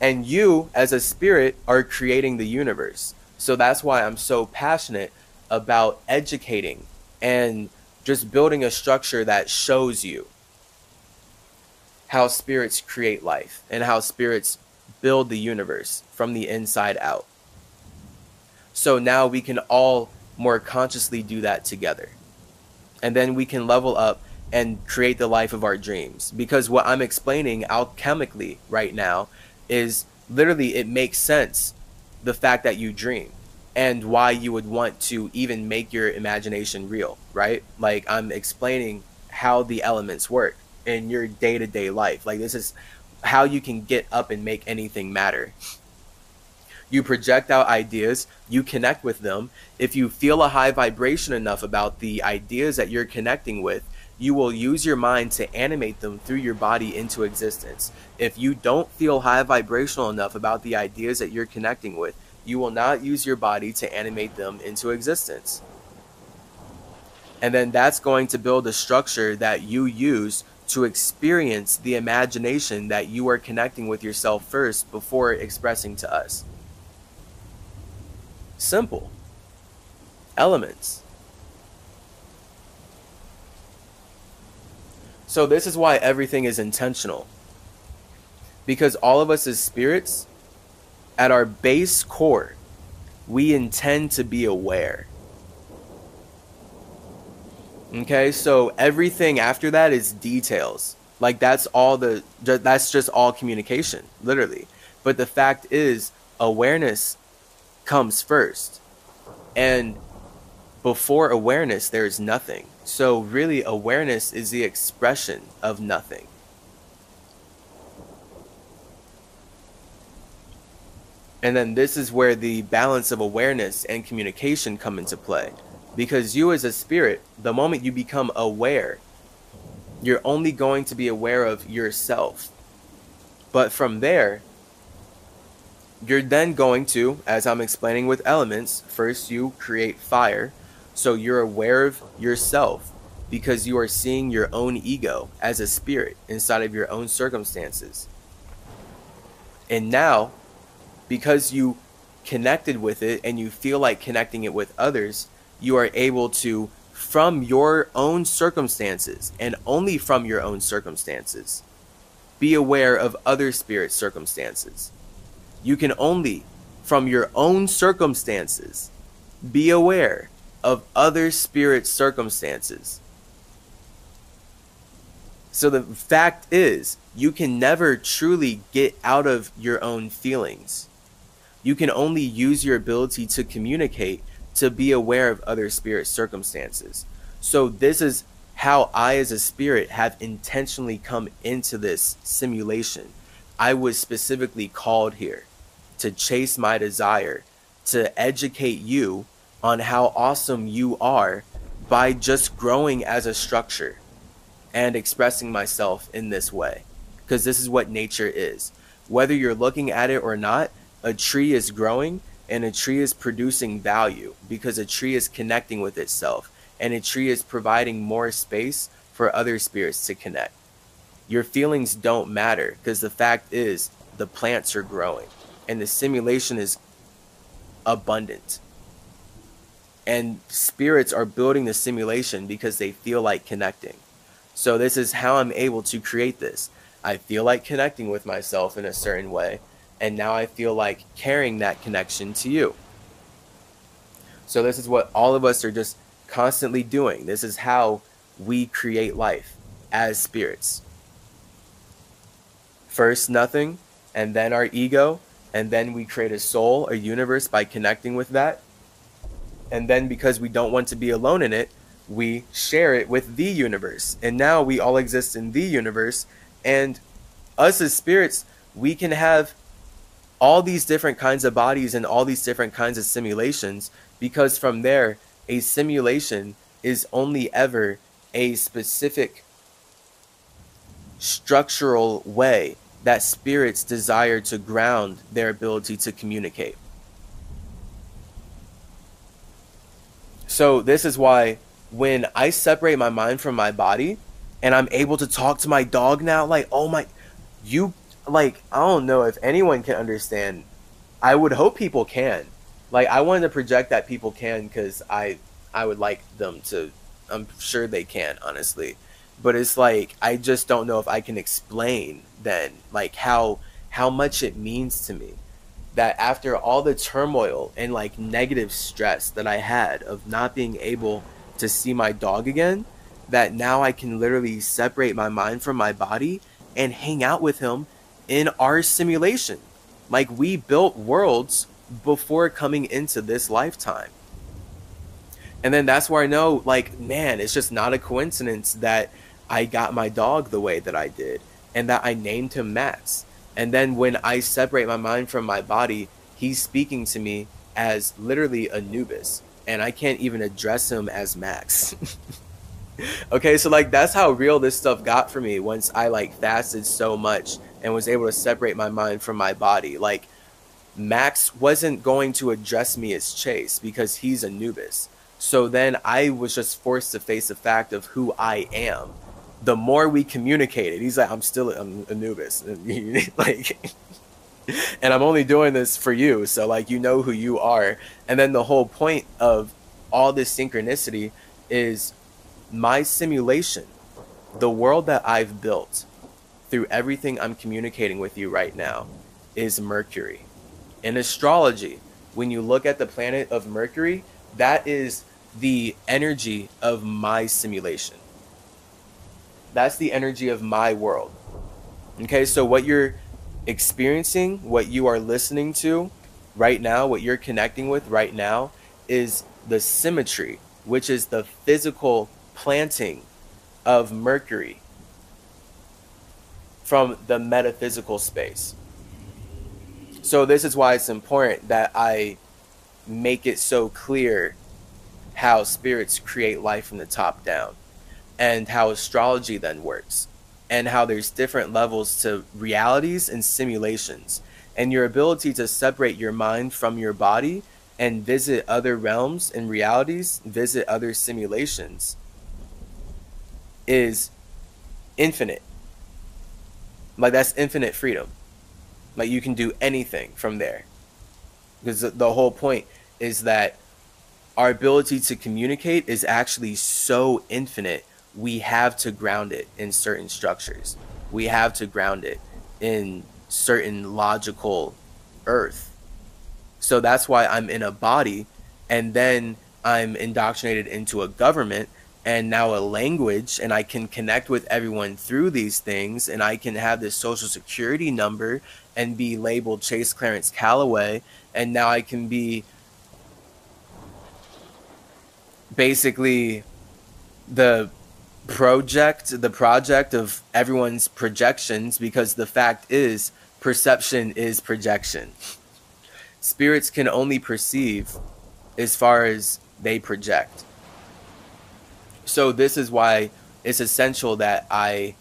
And you as a spirit are creating the universe. So that's why I'm so passionate about educating and just building a structure that shows you how spirits create life and how spirits build the universe from the inside out. So now we can all more consciously do that together. And then we can level up and create the life of our dreams. Because what I'm explaining alchemically right now is literally, it makes sense, the fact that you dream and why you would want to even make your imagination real, right? Like, I'm explaining how the elements work. in your day-to-day life. Like, this is how you can get up and make anything matter. You project out ideas, you connect with them. If you feel a high vibration enough about the ideas that you're connecting with, you will use your mind to animate them through your body into existence. If you don't feel high vibrational enough about the ideas that you're connecting with, you will not use your body to animate them into existence. And then that's going to build a structure that you use to experience the imagination that you are connecting with yourself first before expressing to us. Simple. Elements. So this is why everything is intentional. Because all of us as spirits, at our base core, we intend to be aware. Okay, so everything after that is details. Like, that's just all communication, literally. But the fact is, awareness comes first. And before awareness, there's nothing. So really, awareness is the expression of nothing. And then this is where the balance of awareness and communication come into play. Because you as a spirit, the moment you become aware, you're only going to be aware of yourself. But from there, you're then going to, as I'm explaining with elements, first you create fire. So you're aware of yourself because you are seeing your own ego as a spirit inside of your own circumstances. And now, because you connected with it and you feel like connecting it with others, you are able to, from your own circumstances and only from your own circumstances, be aware of other spirit circumstances. You can only, from your own circumstances, be aware of other spirit circumstances. So the fact is, you can never truly get out of your own feelings. You can only use your ability to communicate to be aware of other spirit circumstances. So this is how I as a spirit have intentionally come into this simulation. I was specifically called here to chase my desire, to educate you on how awesome you are by just growing as a structure and expressing myself in this way. Because this is what nature is. Whether you're looking at it or not, a tree is growing and a tree is producing value because a tree is connecting with itself and a tree is providing more space for other spirits to connect. Your feelings don't matter because the fact is the plants are growing and the simulation is abundant. And spirits are building the simulation because they feel like connecting. So this is how I'm able to create this. I feel like connecting with myself in a certain way, and now I feel like carrying that connection to you. So this is what all of us are just constantly doing. This is how we create life as spirits. First nothing, and then our ego, and then we create a soul, a universe by connecting with that. And then because we don't want to be alone in it, we share it with the universe. And now we all exist in the universe. And us as spirits, we can have all these different kinds of bodies and all these different kinds of simulations, because from there, a simulation is only ever a specific structural way that spirits desire to ground their ability to communicate. So this is why when I separate my mind from my body and I'm able to talk to my dog now, like, oh my, you, like, I don't know if anyone can understand. I would hope people can. Like, I wanted to project that people can because I would like them to. I'm sure they can, honestly. But it's like, I just don't know if I can explain then, like, how much it means to me that after all the turmoil and like negative stress that I had of not being able to see my dog again, that now I can literally separate my mind from my body and hang out with him in our simulation. Like, we built worlds before coming into this lifetime. And then that's where I know, like, man, it's just not a coincidence that I got my dog the way that I did, and that I named him Max. And then when I separate my mind from my body, he's speaking to me as literally Anubis, and I can't even address him as Max. Okay, so like that's how real this stuff got for me once I like fasted so much and was able to separate my mind from my body. Like Max wasn't going to address me as Chase because he's Anubis. So then I was just forced to face the fact of who I am. The more we communicated, he's like, I'm Anubis. Like, and I'm only doing this for you. So like, you know who you are. And then the whole point of all this synchronicity is my simulation, the world that I've built through everything I'm communicating with you right now is Mercury. In astrology, when you look at the planet of Mercury, that is the energy of my simulation. That's the energy of my world. Okay, so what you're experiencing, what you are listening to right now, what you're connecting with right now is the symmetry, which is the physical planting of Mercury from the metaphysical space. So this is why it's important that I make it so clear how spirits create life from the top down, and how astrology then works, and how there's different levels to realities and simulations, and your ability to separate your mind from your body and visit other realms and realities, visit other simulations, is infinite. Like that's infinite freedom. Like you can do anything from there. Because the whole point is that our ability to communicate is actually so infinite, we have to ground it in certain structures. We have to ground it in certain logical earth. So that's why I'm in a body, and then I'm indoctrinated into a government and now a language, and I can connect with everyone through these things, and I can have this social security number and be labeled Chase Clarence Calloway, and now I can be basically the project of everyone's projections, because the fact is perception is projection. Spirits can only perceive as far as they project. So this is why it's essential that I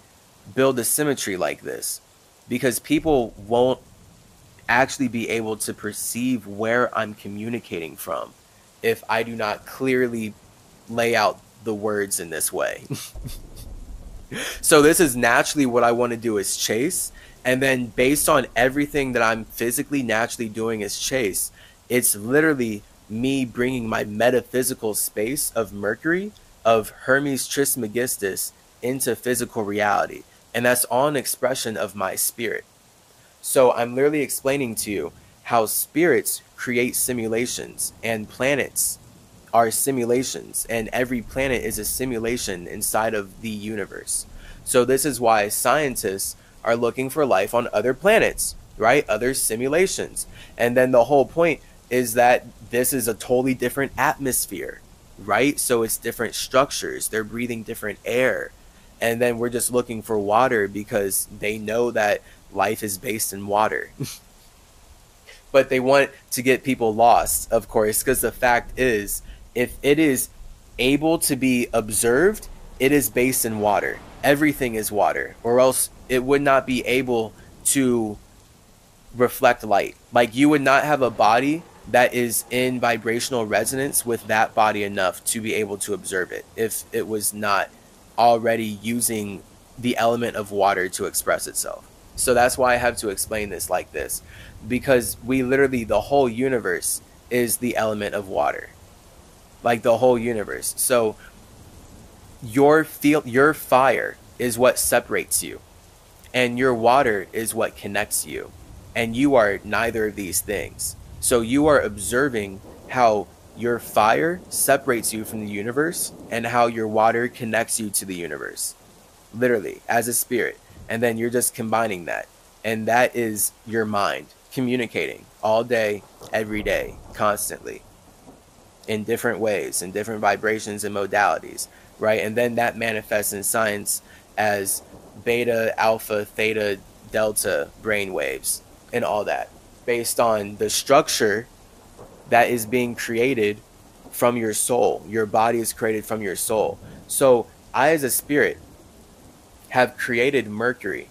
build a symmetry like this, because people won't actually be able to perceive where I'm communicating from if I do not clearly lay out the words in this way. So this is naturally what I want to do as Chase, and then based on everything that I'm physically naturally doing as Chase, it's literally me bringing my metaphysical space of Mercury, of Hermes Trismegistus, into physical reality, and that's all an expression of my spirit. So I'm literally explaining to you how spirits create simulations, and planets are simulations, and every planet is a simulation inside of the universe. So this is why scientists are looking for life on other planets, right? Other simulations. And then the whole point is that this is a totally different atmosphere, right? So it's different structures. They're breathing different air. And then we're just looking for water because they know that life is based in water. But they want to get people lost, of course, because the fact is, if it is able to be observed, it is based in water. Everything is water, or else it would not be able to reflect light. Like you would not have a body that is in vibrational resonance with that body enough to be able to observe it if it was not already using the element of water to express itself. So that's why I have to explain this like this, because we literally, the whole universe is the element of water, like the whole universe. So your fire is what separates you, and your water is what connects you, and you are neither of these things. So you are observing how your fire separates you from the universe and how your water connects you to the universe, literally as a spirit. And then you're just combining that, and that is your mind communicating all day, every day, constantly. in different ways, in different vibrations and modalities, right? And then that manifests in science as beta, alpha, theta, delta brain waves and all that, based on the structure that is being created from your soul. Your body is created from your soul. So I, as a spirit, have created Mercury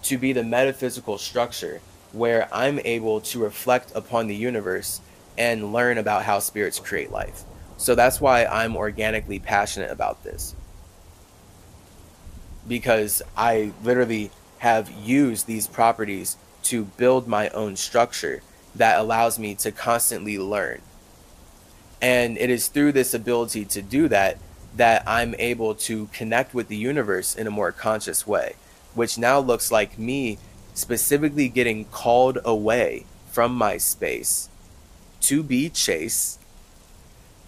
to be the metaphysical structure where I'm able to reflect upon the universe and learn about how spirits create life. So that's why I'm organically passionate about this, because I literally have used these properties to build my own structure that allows me to constantly learn. And it is through this ability to do that that I'm able to connect with the universe in a more conscious way, which now looks like me specifically getting called away from my space to be Chase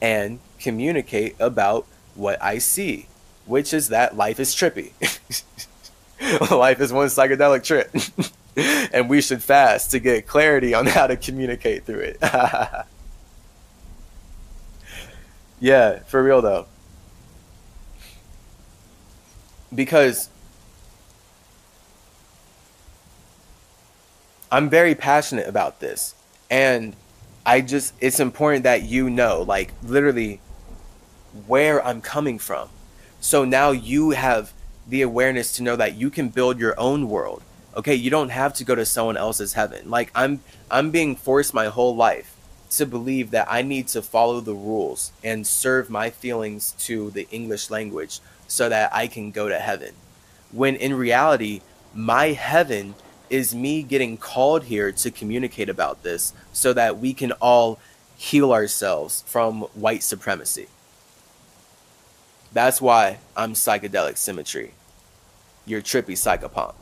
and communicate about what I see, which is that life is trippy. Life is one psychedelic trip. And we should fast to get clarity on how to communicate through it. Yeah, for real though. Because I'm very passionate about this. And it's important that you know, like, literally where I'm coming from. So now you have the awareness to know that you can build your own world. Okay, you don't have to go to someone else's heaven. Like, I'm being forced my whole life to believe that I need to follow the rules and serve my feelings to the English language so that I can go to heaven. When in reality, my heaven is me getting called here to communicate about this so that we can all heal ourselves from white supremacy. That's why I'm psychedelic symmetry. You're trippy psychopomp.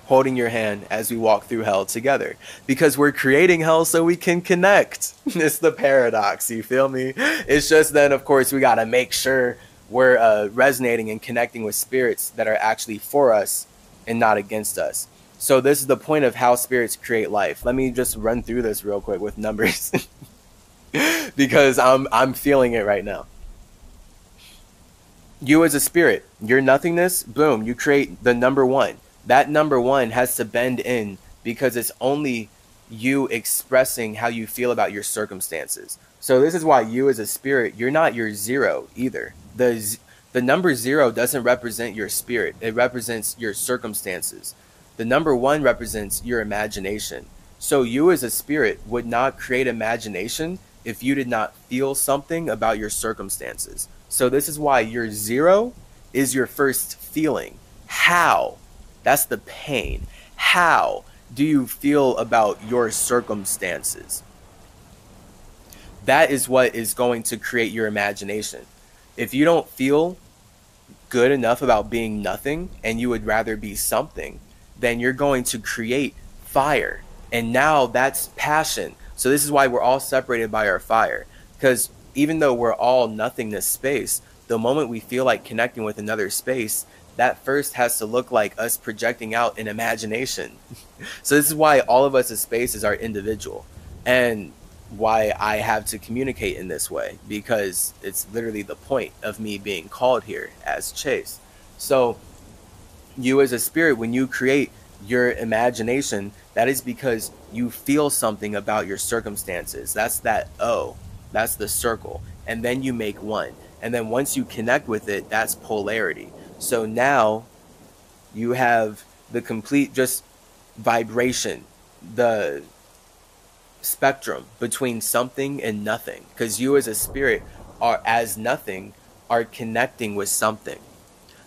Holding your hand as we walk through hell together, because we're creating hell so we can connect. It's the paradox, you feel me? It's just then, of course, we got to make sure we're resonating and connecting with spirits that are actually for us and not against us. So this is the point of how spirits create life. Let me just run through this real quick with numbers because I'm feeling it right now. You as a spirit, your nothingness, boom, you create the number one. That number one has to bend in because it's only you expressing how you feel about your circumstances. So this is why you as a spirit, you're not your zero either. The number zero doesn't represent your spirit. It represents your circumstances. The number one represents your imagination. So you as a spirit would not create imagination if you did not feel something about your circumstances. So this is why your zero is your first feeling. How? That's the pain. How do you feel about your circumstances? That is what is going to create your imagination. If you don't feel good enough about being nothing and you would rather be something, then you're going to create fire. And now that's passion. So this is why we're all separated by our fire. Because even though we're all nothingness space, the moment we feel like connecting with another space, that first has to look like us projecting out an imagination. So this is why all of us as spaces are individual, and why I have to communicate in this way, because it's literally the point of me being called here as Chase. So you as a spirit, when you create your imagination, that is because you feel something about your circumstances. That's that O, that's the circle. And then you make one. And then once you connect with it, that's polarity. So now you have the complete just vibration, the spectrum between something and nothing. Because you as a spirit are, as nothing, are connecting with something.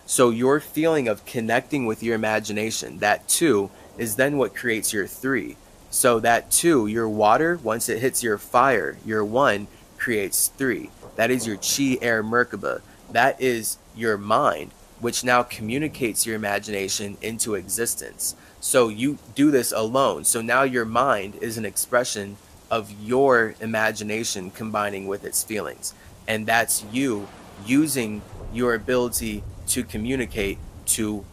So your feeling of connecting with your imagination, that two, is then what creates your three. So that two, your water, once it hits your fire, your one, creates three. That is your chi, air, Merkaba. That is your mind, which now communicates your imagination into existence. So you do this alone. So now your mind is an expression of your imagination combining with its feelings. And that's you using your ability to communicate to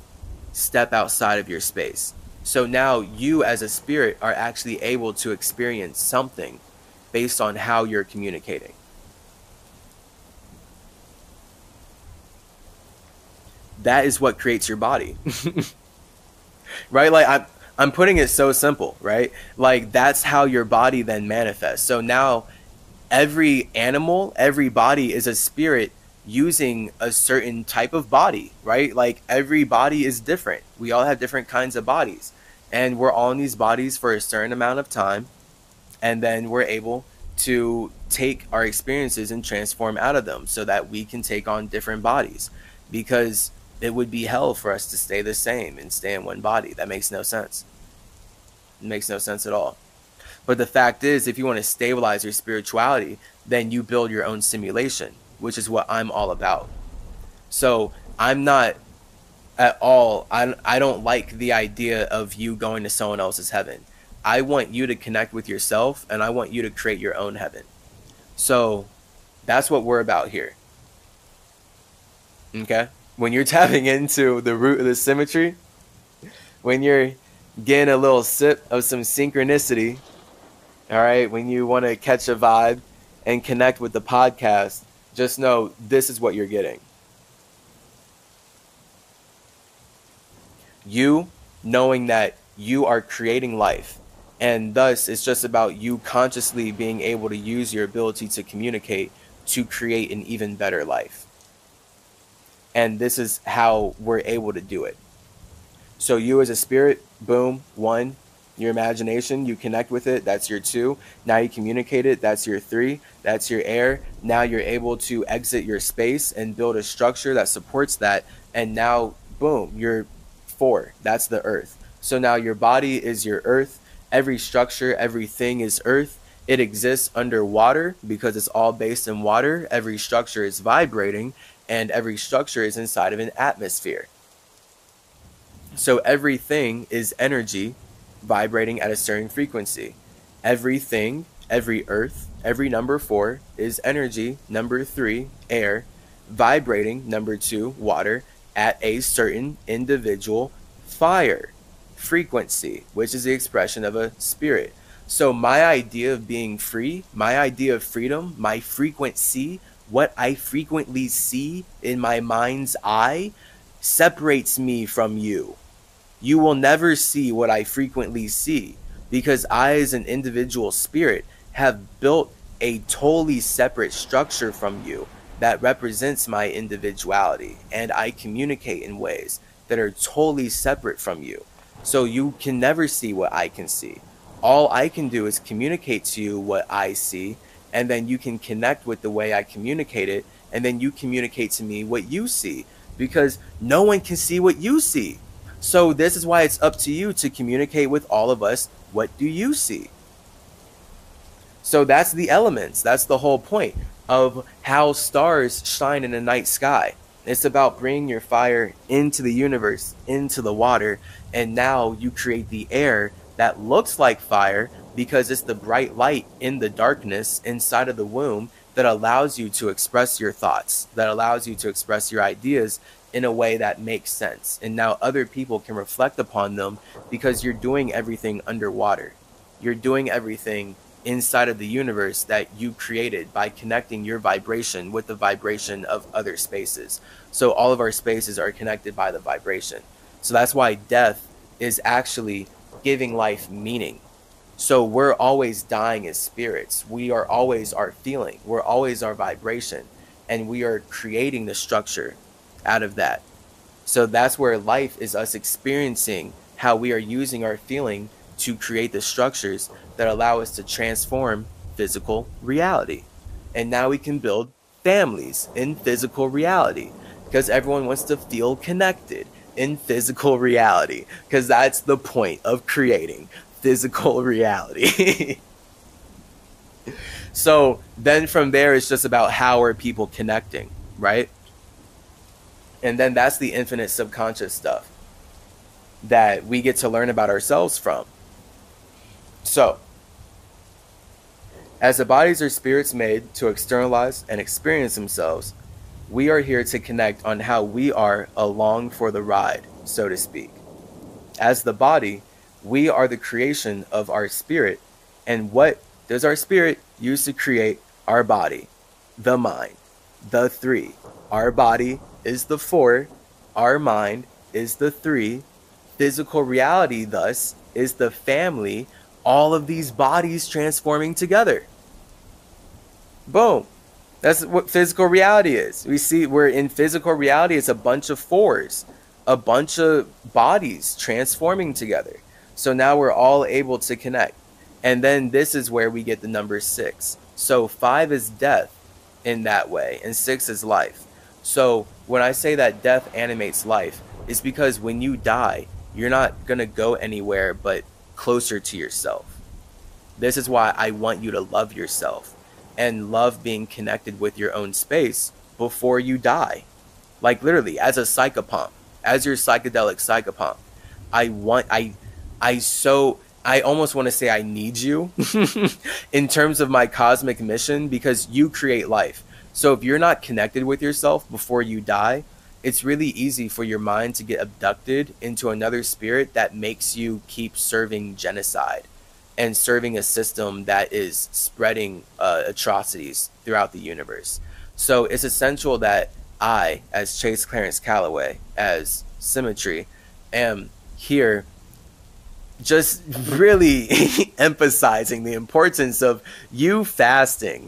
step outside of your space. So now you as a spirit are actually able to experience something based on how you're communicating. That is what creates your body. Right? Like I'm putting it so simple, right? Like that's how your body then manifests. So now every animal, every body is a spirit using a certain type of body, right? Like every body is different. We all have different kinds of bodies. And we're all in these bodies for a certain amount of time. And then we're able to take our experiences and transform out of them so that we can take on different bodies. Because it would be hell for us to stay the same and stay in one body. That makes no sense. It makes no sense at all. But the fact is, if you want to stabilize your spirituality, then you build your own simulation, which is what I'm all about. So I'm not at all, I don't like the idea of you going to someone else's heaven. I want you to connect with yourself, and I want you to create your own heaven. So that's what we're about here. Okay? When you're tapping into the root of the symmetry, when you're getting a little sip of some synchronicity, all right, when you want to catch a vibe and connect with the podcast, just know this is what you're getting. You knowing that you are creating life, and thus it's just about you consciously being able to use your ability to communicate to create an even better life. And this is how we're able to do it. So you as a spirit, boom, 1. Your imagination, you connect with it, that's your 2. Now you communicate it, that's your 3. That's your air. Now you're able to exit your space and build a structure that supports that. And now, boom, you're 4. That's the earth. So now your body is your earth. Every structure, everything is earth. It exists underwater because it's all based in water. Every structure is vibrating, and every structure is inside of an atmosphere. So everything is energy vibrating at a certain frequency. Everything, every earth, every number 4 is energy, number 3, air, vibrating, number 2, water, at a certain individual fire frequency, which is the expression of a spirit. So my idea of being free, my idea of freedom, my frequency, what I frequently see in my mind's eye, separates me from you. You will never see what I frequently see because I, as an individual spirit, have built a totally separate structure from you that represents my individuality, and I communicate in ways that are totally separate from you. So you can never see what I can see. All I can do is communicate to you what I see, and then you can connect with the way I communicate it, and then you communicate to me what you see, because no one can see what you see. So this is why it's up to you to communicate with all of us. What do you see? So that's the elements. That's the whole point of how stars shine in the night sky. It's about bringing your fire into the universe, into the water, and now you create the air that looks like fire because it's the bright light in the darkness inside of the womb that allows you to express your thoughts, that allows you to express your ideas in a way that makes sense. And now other people can reflect upon them because you're doing everything underwater. You're doing everything inside of the universe that you created by connecting your vibration with the vibration of other spaces. So all of our spaces are connected by the vibration. So that's why death is actually giving life meaning. So we're always dying as spirits. We are always our feeling. We're always our vibration. And we are creating the structure out of that. So that's where life is us experiencing how we are using our feeling to create the structures that allow us to transform physical reality. And now we can build families in physical reality because everyone wants to feel connected in physical reality, because that's the point of creating physical reality. So then from there, it's just about how are people connecting, right? And then that's the infinite subconscious stuff that we get to learn about ourselves from. So, as the bodies are spirits made to externalize and experience themselves, we are here to connect on how we are along for the ride, so to speak. As the body, we are the creation of our spirit, and what does our spirit use to create our body? The mind. The three. Our body is the four. Our mind is the three. Physical reality, thus, is the family. All of these bodies transforming together. Boom. That's what physical reality is. We see we're in physical reality. It's a bunch of fours, a bunch of bodies transforming together. So now we're all able to connect. And then this is where we get the number 6. So 5 is death in that way, and 6 is life. So when I say that death animates life, it's because when you die, you're not going to go anywhere but closer to yourself. This is why I want you to love yourself and love being connected with your own space before you die. Like literally, as a psychopomp, as your psychedelic psychopomp, I almost want to say I need you in terms of my cosmic mission, because you create life. So if you're not connected with yourself before you die, it's really easy for your mind to get abducted into another spirit that makes you keep serving genocide and serving a system that is spreading atrocities throughout the universe. So it's essential that I, as Chase Clarence Calloway, as Symmetry, am here just really emphasizing the importance of you fasting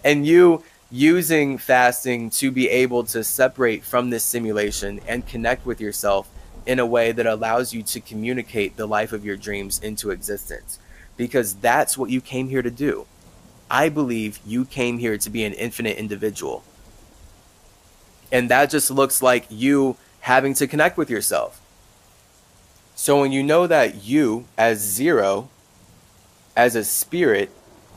and you using fasting to be able to separate from this simulation and connect with yourself in a way that allows you to communicate the life of your dreams into existence, because that's what you came here to do. I believe you came here to be an infinite individual, and that just looks like you having to connect with yourself. So when you know that you, as zero, as a spirit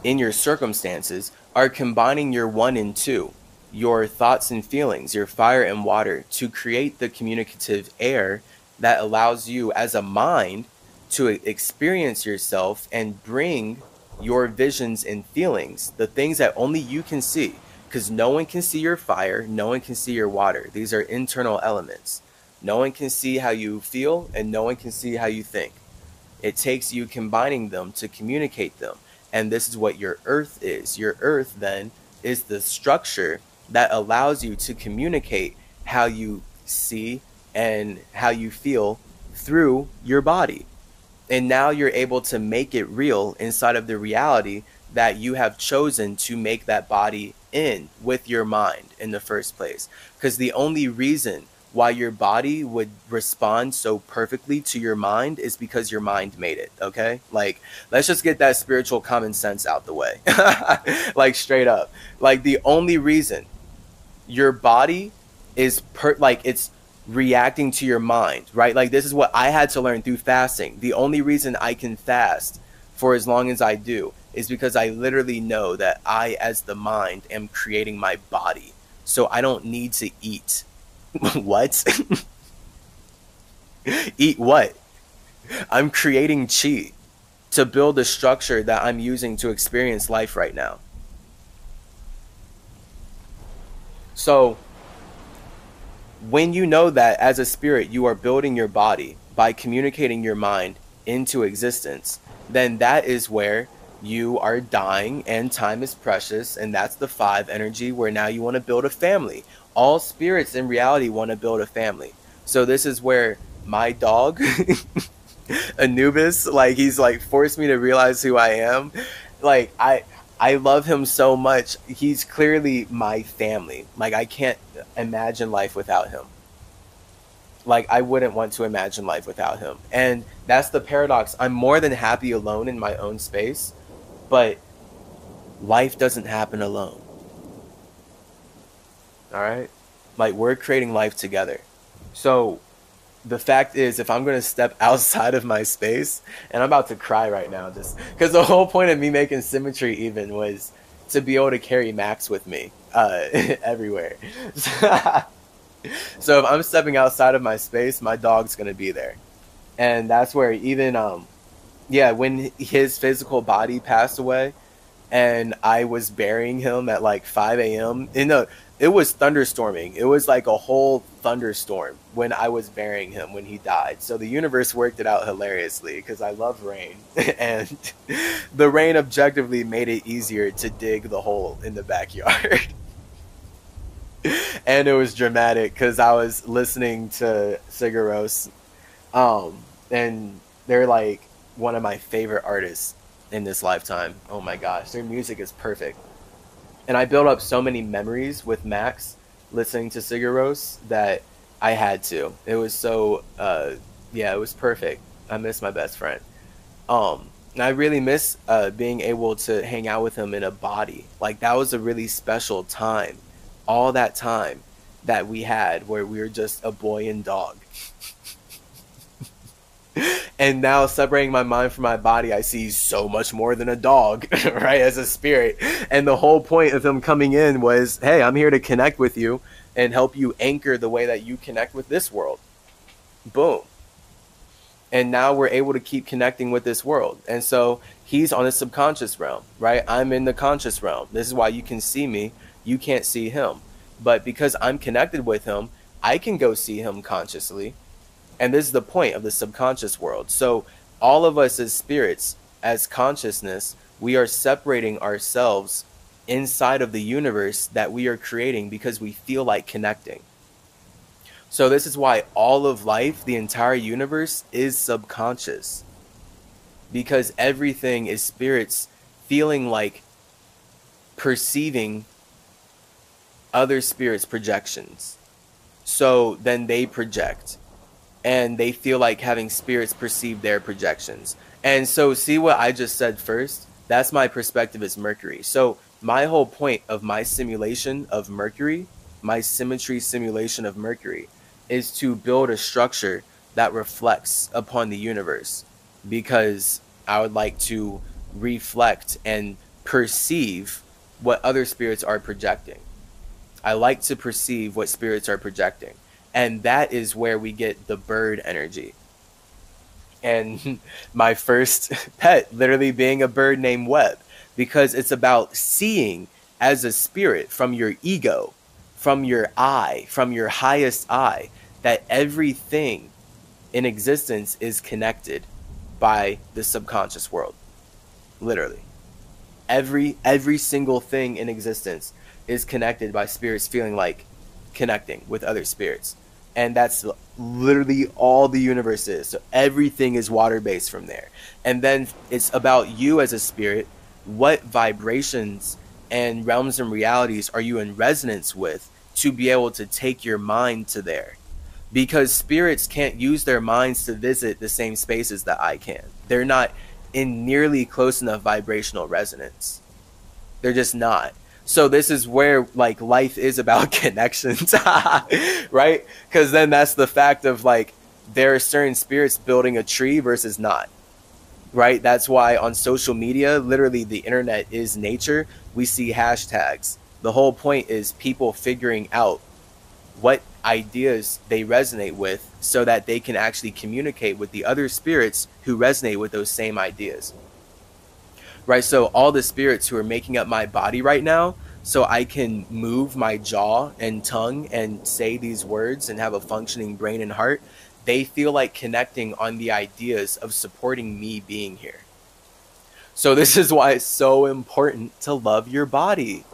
in your circumstances, are combining your 1 and 2, your thoughts and feelings, your fire and water, to create the communicative air that allows you as a mind to experience yourself and bring your visions and feelings, the things that only you can see, because no one can see your fire, no one can see your water. These are internal elements. No one can see how you feel, and no one can see how you think. It takes you combining them to communicate them. And this is what your earth is. Your earth, then, is the structure that allows you to communicate how you see and how you feel through your body. And now you're able to make it real inside of the reality that you have chosen to make that body in with your mind in the first place. Because the only reason why your body would respond so perfectly to your mind is because your mind made it, okay? Like, let's just get that spiritual common sense out the way. Like, straight up. Like, the only reason your body is, it's reacting to your mind, right? Like, this is what I had to learn through fasting. The only reason I can fast for as long as I do is because I literally know that I, as the mind, am creating my body. So I don't need to eat. What? Eat what? I'm creating chi to build a structure that I'm using to experience life right now. So when you know that as a spirit you are building your body by communicating your mind into existence, then that is where you are dying and time is precious, and that's the 5 energy where now you want to build a family. All spirits in reality want to build a family. So this is where my dog Anubis, like, he's like forced me to realize who I am. Like, I love him so much. He's clearly my family. Like, I can't imagine life without him. Like, I wouldn't want to imagine life without him. And that's the paradox. I'm more than happy alone in my own space, but life doesn't happen alone. All right? Like, we're creating life together. So the fact is, if I'm going to step outside of my space, and I'm about to cry right now, just because the whole point of me making Symmetry even was to be able to carry Max with me everywhere. So if I'm stepping outside of my space, my dog's going to be there. And that's where even, when his physical body passed away, and I was burying him at like 5 a.m. It was thunderstorming. It was like a whole thunderstorm when I was burying him when he died. So the universe worked it out hilariously because I love rain. And the rain objectively made it easier to dig the hole in the backyard. And it was dramatic because I was listening to Sigur Rós. And they're like one of my favorite artists in this lifetime. Oh my gosh, their music is perfect. And I built up so many memories with Max listening to Sigur Rós that I had to. It was so, it was perfect. I miss my best friend. And I really miss being able to hang out with him in a body. Like, that was a really special time. All that time that we had where we were just a boy and dog. And now, separating my mind from my body, I see so much more than a dog, right, as a spirit. And the whole point of him coming in was, hey, I'm here to connect with you and help you anchor the way that you connect with this world. Boom. And now we're able to keep connecting with this world. And so he's on the subconscious realm, right? I'm in the conscious realm. This is why you can see me. You can't see him. But because I'm connected with him, I can go see him consciously. And this is the point of the subconscious world. So all of us as spirits, as consciousness, we are separating ourselves inside of the universe that we are creating because we feel like connecting. So this is why all of life, the entire universe, is subconscious. Because everything is spirits feeling like perceiving other spirits' projections. So then they project. And they feel like having spirits perceive their projections. And so see what I just said first? That's my perspective as Mercury. So my whole point of my simulation of Mercury, my symmetry simulation of Mercury, is to build a structure that reflects upon the universe. Because I would like to reflect and perceive what other spirits are projecting. I like to perceive what spirits are projecting. And that is where we get the bird energy. And my first pet literally being a bird named Webb, because it's about seeing as a spirit from your ego, from your eye, from your highest eye, that everything in existence is connected by the subconscious world. Literally. Every single thing in existence is connected by spirits feeling like connecting with other spirits. And that's literally all the universe is. So everything is water-based from there. And then it's about you as a spirit. What vibrations and realms and realities are you in resonance with to be able to take your mind to there? Because spirits can't use their minds to visit the same spaces that I can. They're not in nearly close enough vibrational resonance. They're just not. So this is where like life is about connections, right? Because then that's the fact of like there are certain spirits building a tree versus not, right? That's why on social media, literally the internet is nature. We see hashtags. The whole point is people figuring out what ideas they resonate with so that they can actually communicate with the other spirits who resonate with those same ideas. Right, so all the spirits who are making up my body right now, so I can move my jaw and tongue and say these words and have a functioning brain and heart, they feel like connecting on the ideas of supporting me being here. So this is why it's so important to love your body.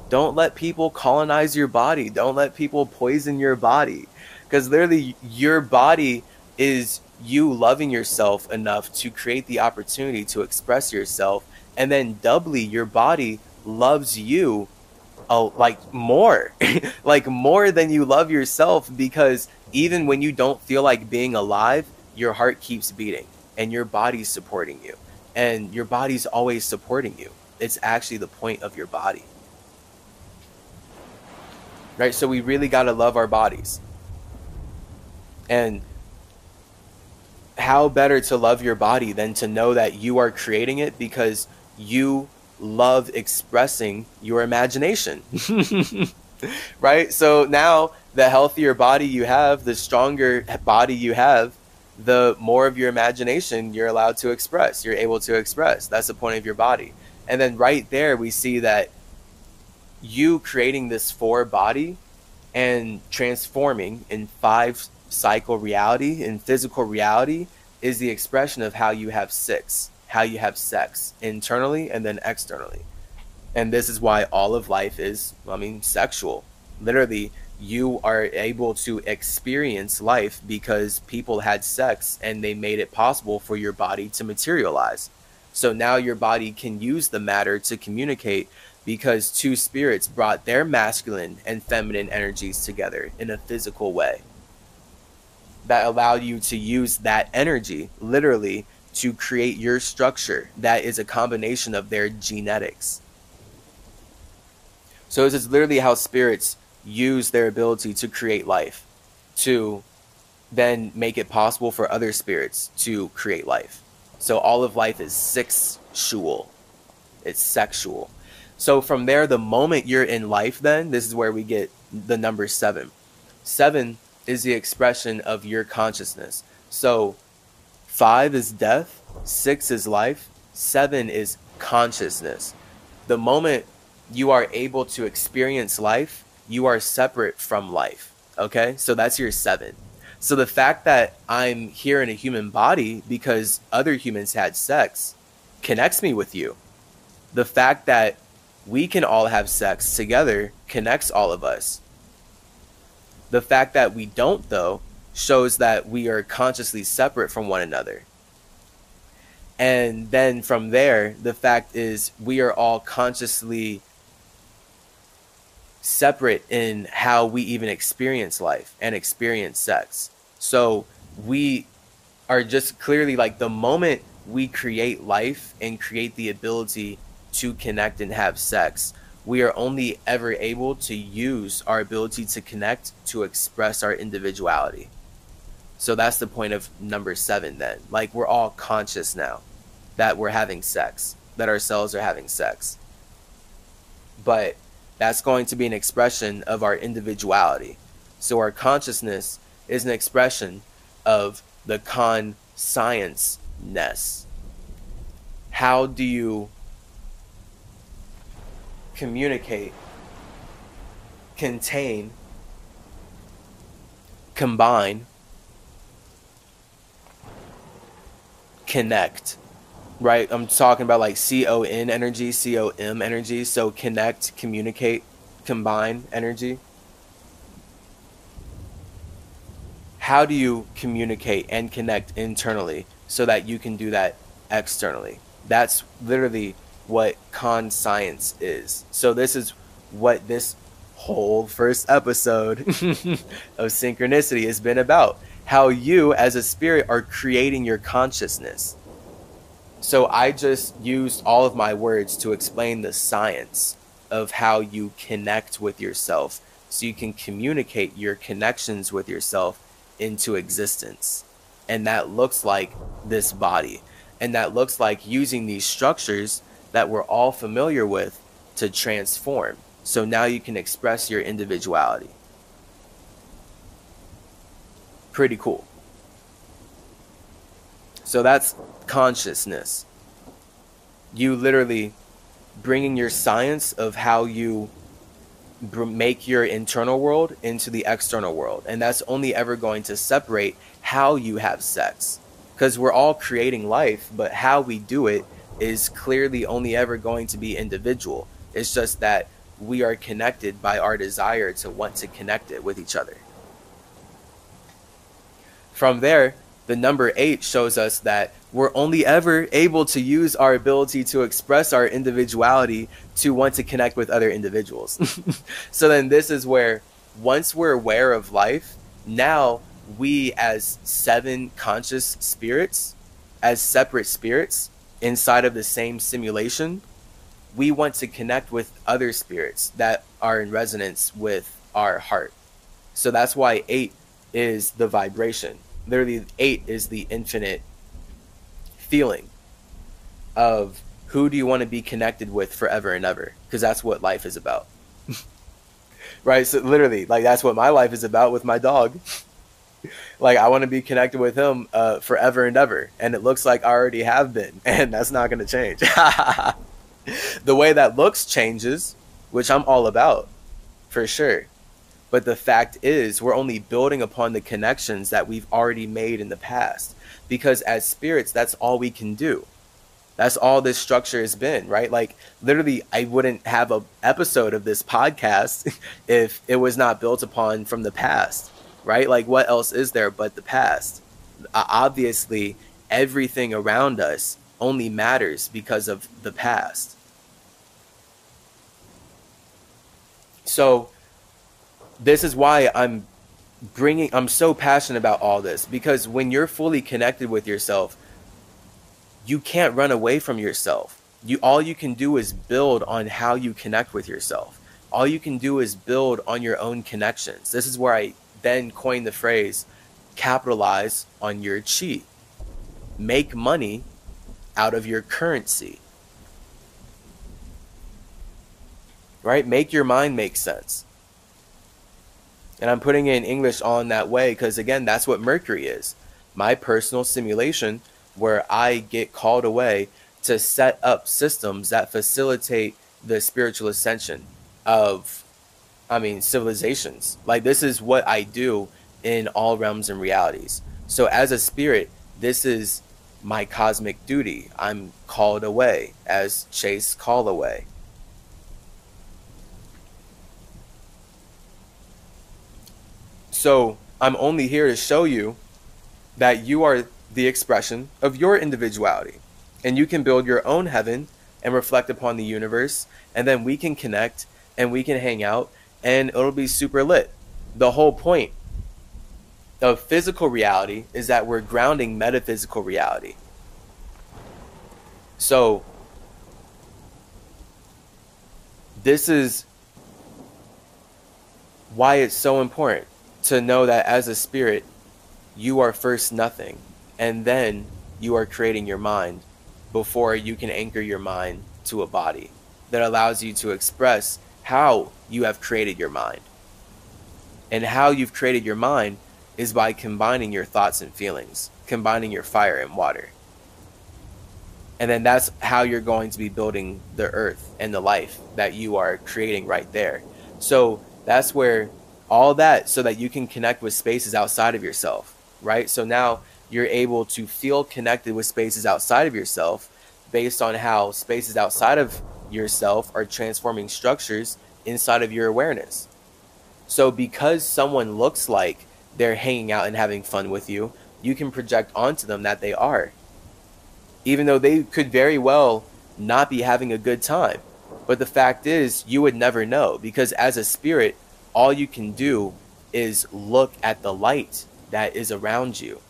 Don't let people colonize your body. Don't let people poison your body. Because literally your body is you loving yourself enough to create the opportunity to express yourself, and then doubly your body loves you like more like more than you love yourself, because even when you don't feel like being alive, your heart keeps beating and your body's supporting you, and your body's always supporting you. It's actually the point of your body, right? So we really got to love our bodies. And how better to love your body than to know that you are creating it because you love expressing your imagination, right? So now the healthier body you have, the stronger body you have, the more of your imagination you're allowed to express, you're able to express. That's the point of your body. And then right there, we see that you creating this 4 body and transforming in 5 cycle reality, in physical reality, is the expression of how you have sex internally and then externally. And this is why all of life is, sexual. Literally, you are able to experience life because people had sex and they made it possible for your body to materialize. So now your body can use the matter to communicate because 2 spirits brought their masculine and feminine energies together in a physical way that allow you to use that energy literally to create your structure that is a combination of their genetics. So this is literally how spirits use their ability to create life to then make it possible for other spirits to create life. So all of life is sexual. It's sexual. So from there, the moment you're in life, then this is where we get the number 7. 7 is the expression of your consciousness. So 5 is death, 6 is life, 7 is consciousness. The moment you are able to experience life, you are separate from life. Okay? So that's your 7. So the fact that I'm here in a human body because other humans had sex connects me with you. The fact that we can all have sex together connects all of us. The fact that we don't, though, shows that we are consciously separate from one another. And then from there, the fact is we are all consciously separate in how we even experience life and experience sex. So we are just clearly like the moment we create life and create the ability to connect and have sex, we are only ever able to use our ability to connect to express our individuality. So that's the point of number 7 then. Like we're all conscious now that we're having sex, that our cells are having sex. But that's going to be an expression of our individuality. So our consciousness is an expression of the conscience-ness. How do you communicate, contain, combine, connect, right? I'm talking about like CON energy, COM energy. So connect, communicate, combine energy. How do you communicate and connect internally so that you can do that externally? That's literally what conscience is. So this is what this whole first episode of Synchronicity has been about. How you as a spirit are creating your consciousness. So I just used all of my words to explain the science of how you connect with yourself so you can communicate your connections with yourself into existence. And that looks like this body. And that looks like using these structures that we're all familiar with to transform. So now you can express your individuality. Pretty cool. So that's consciousness. You literally bringing your science of how you make your internal world into the external world. And that's only ever going to separate how you have sex. Because we're all creating life, but how we do it is clearly only ever going to be individual. It's just that we are connected by our desire to want to connect it with each other. From there, the number 8 shows us that we're only ever able to use our ability to express our individuality to want to connect with other individuals. So then this is where once we're aware of life, now we as 7 conscious spirits, as separate spirits inside of the same simulation, we want to connect with other spirits that are in resonance with our heart. So that's why 8 is the vibration. Literally 8 is the infinite feeling of who do you want to be connected with forever and ever, because that's what life is about. Right? So literally, like that's what my life is about with my dog. Like I want to be connected with him forever and ever, and it looks like I already have been, and that's not going to change. The way that looks changes, which I'm all about, for sure. But the fact is, we're only building upon the connections that we've already made in the past. Because as spirits, that's all we can do. That's all this structure has been, right? Like, literally, I wouldn't have an episode of this podcast if it was not built upon from the past, right? Like, what else is there but the past? Obviously, everything around us only matters because of the past. So this is why I'm so passionate about all this, because when you're fully connected with yourself, you can't run away from yourself. All you can do is build on how you connect with yourself. All you can do is build on your own connections. This is where I then coined the phrase, capitalize on your chi. Make money out of your currency. Right? Make your mind make sense. And I'm putting it in English all in that way because, again, that's what Mercury is. My personal simulation where I get called away to set up systems that facilitate the spiritual ascension of, civilizations. Like, this is what I do in all realms and realities. So as a spirit, this is my cosmic duty. I'm called away as Chase Callaway. So I'm only here to show you that you are the expression of your individuality, and you can build your own heaven and reflect upon the universe, and then we can connect and we can hang out and it'll be super lit. The whole point of physical reality is that we're grounding metaphysical reality. So this is why it's so important to know that as a spirit, you are first nothing, and then you are creating your mind before you can anchor your mind to a body that allows you to express how you have created your mind. And how you've created your mind is by combining your thoughts and feelings, combining your fire and water. And then that's how you're going to be building the earth and the life that you are creating right there. So that's where all that, so that you can connect with spaces outside of yourself, right? So now you're able to feel connected with spaces outside of yourself based on how spaces outside of yourself are transforming structures inside of your awareness. So because someone looks like they're hanging out and having fun with you, you can project onto them that they are, even though they could very well not be having a good time. But the fact is, you would never know, because as a spirit, all you can do is look at the light that is around you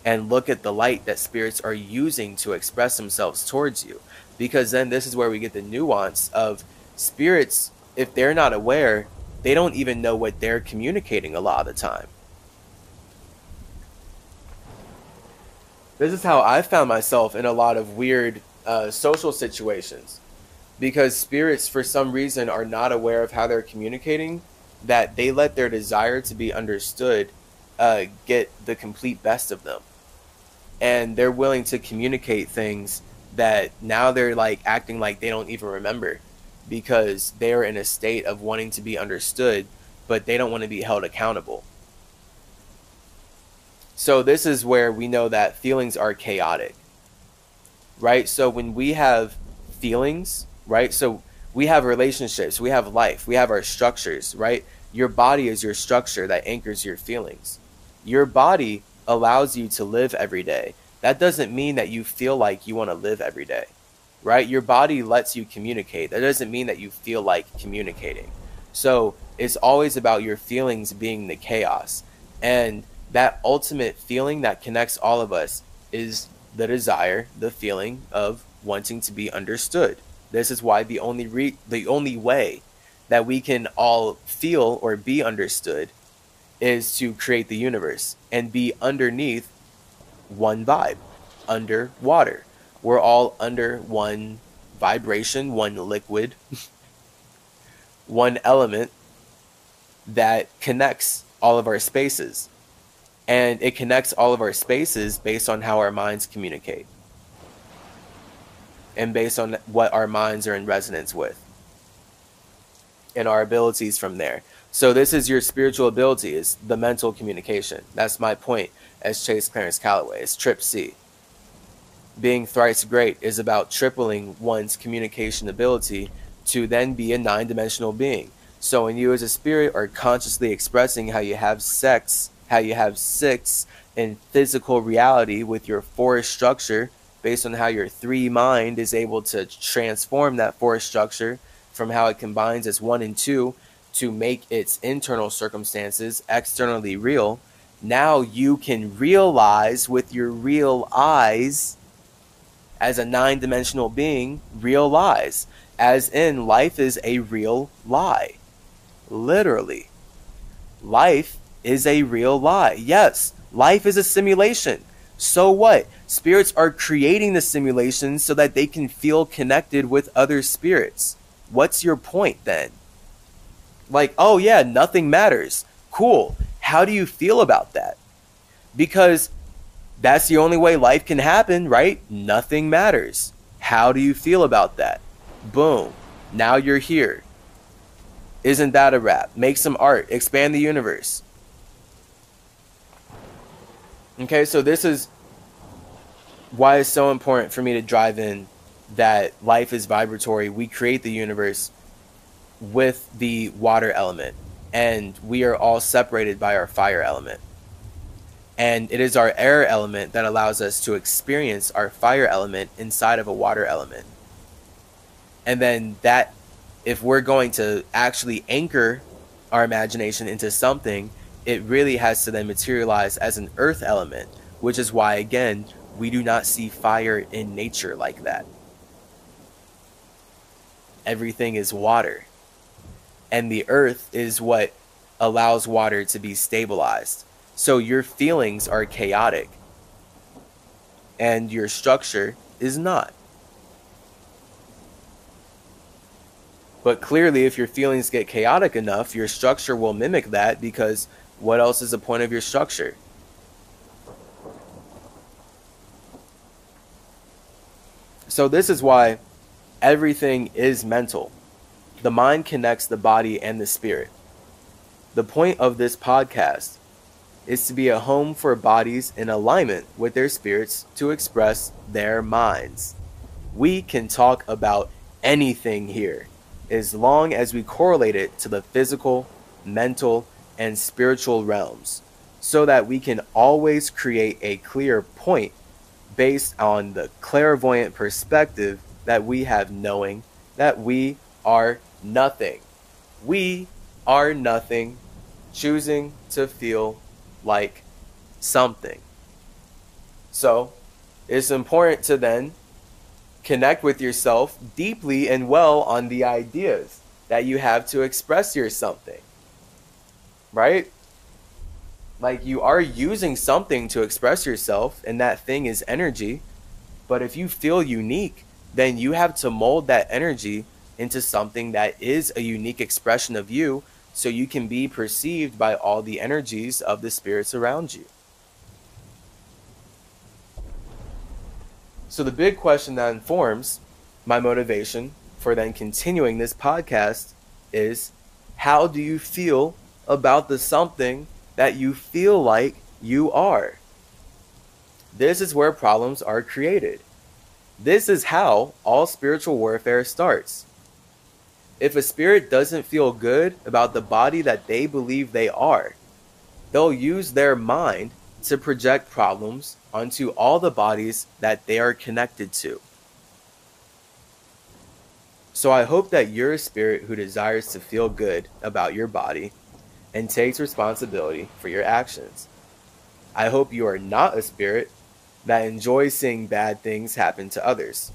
and look at the light that spirits are using to express themselves towards you. Because then this is where we get the nuance of spirits. If they're not aware, they don't even know what they're communicating a lot of the time. This is how I found myself in a lot of weird social situations, because spirits for some reason are not aware of how they're communicating, that they let their desire to be understood get the complete best of them. And they're willing to communicate things that now they're like acting like they don't even remember, because they're in a state of wanting to be understood, but they don't want to be held accountable. So this is where we know that feelings are chaotic, right? So when we have feelings, right? So we have relationships, we have life, we have our structures, right? Your body is your structure that anchors your feelings. Your body allows you to live every day. That doesn't mean that you feel like you want to live every day, right? Your body lets you communicate. That doesn't mean that you feel like communicating. So it's always about your feelings being the chaos. And that ultimate feeling that connects all of us is the desire, the feeling of wanting to be understood. This is why the only way that we can all feel or be understood is to create the universe and be underneath one vibe, under water. We're all under one vibration, one liquid, one element that connects all of our spaces. And it connects all of our spaces based on how our minds communicate. and based on what our minds are in resonance with and our abilities from there. So this is your spiritual ability, is the mental communication. That's my point as Chase Clarence Calloway. It's Trip C. Being thrice great is about tripling one's communication ability to then be a 9-dimensional being. So when you as a spirit are consciously expressing how you have sex, how you have six in physical reality with your forest structure, based on how your 3 mind is able to transform that forest structure from how it combines as 1 and 2 to make its internal circumstances externally real, now you can realize with your real eyes as a 9-dimensional being, real lies. As in, life is a real lie. Literally. Life is a real lie. Yes, life is a simulation. So what? Spirits are creating the simulation so that they can feel connected with other spirits. What's your point then? Like, oh yeah, nothing matters. Cool. How do you feel about that? Because that's the only way life can happen, right? Nothing matters. How do you feel about that? Boom. Now you're here. Isn't that a wrap? Make some art. Expand the universe. Okay, so this is why it's so important for me to drive in that life is vibratory. We create the universe with the water element, and we are all separated by our fire element. And it is our air element that allows us to experience our fire element inside of a water element. And then that, if we're going to actually anchor our imagination into something, it really has to then materialize as an earth element, which is why, again, we do not see fire in nature like that. Everything is water. And the earth is what allows water to be stabilized. So your feelings are chaotic and your structure is not. But clearly, if your feelings get chaotic enough, your structure will mimic that, because what else is the point of your structure? So this is why everything is mental. The mind connects the body and the spirit. The point of this podcast is to be a home for bodies in alignment with their spirits to express their minds. We can talk about anything here, as long as we correlate it to the physical, mental, and spiritual realms, so that we can always create a clear point based on the clairvoyant perspective that we have, knowing that we are nothing. We are nothing, choosing to feel like something. So it's important to then connect with yourself deeply and well on the ideas that you have to express your something, right? Like, you are using something to express yourself, and that thing is energy. But if you feel unique, then you have to mold that energy into something that is a unique expression of you, so you can be perceived by all the energies of the spirits around you. So the big question that informs my motivation for then continuing this podcast is, how do you feel about the something that you feel like you are? This is where problems are created. This is how all spiritual warfare starts. If a spirit doesn't feel good about the body that they believe they are, they'll use their mind to project problems onto all the bodies that they are connected to. So I hope that you're a spirit who desires to feel good about your body and takes responsibility for your actions. I hope you are not a spirit that enjoys seeing bad things happen to others.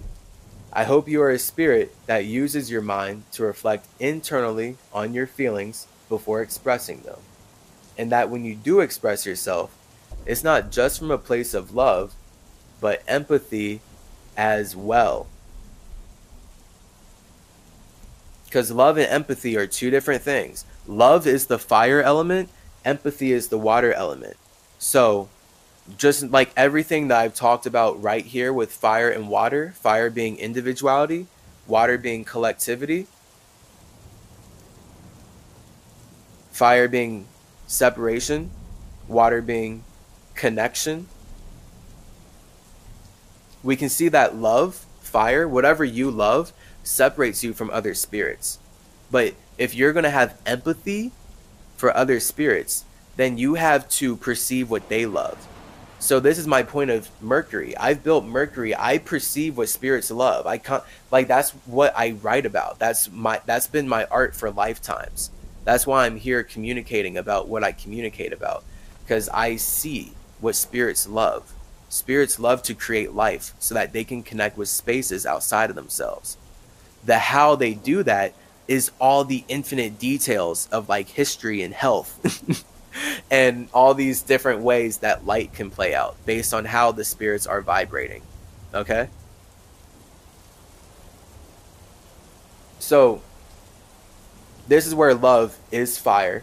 I hope you are a spirit that uses your mind to reflect internally on your feelings before expressing them. And that when you do express yourself, it's not just from a place of love, but empathy as well. Because love and empathy are two different things. Love is the fire element, empathy is the water element. So Just like everything that I've talked about right here with fire and water, fire being individuality, water being collectivity, fire being separation, water being connection. We can see that love, fire, whatever you love, separates you from other spirits. But if you're going to have empathy for other spirits, then you have to perceive what they love. So this is my point of Mercury. I've built Mercury. I perceive what spirits love. I can't, like, that's what I write about. That's been my art for lifetimes. That's why I'm here communicating about what I communicate about, because I see what spirits love. Spirits love to create life so that they can connect with spaces outside of themselves. The how they do that is all the infinite details of like history and health and all these different ways that light can play out based on how the spirits are vibrating. Okay? So this is where love is fire.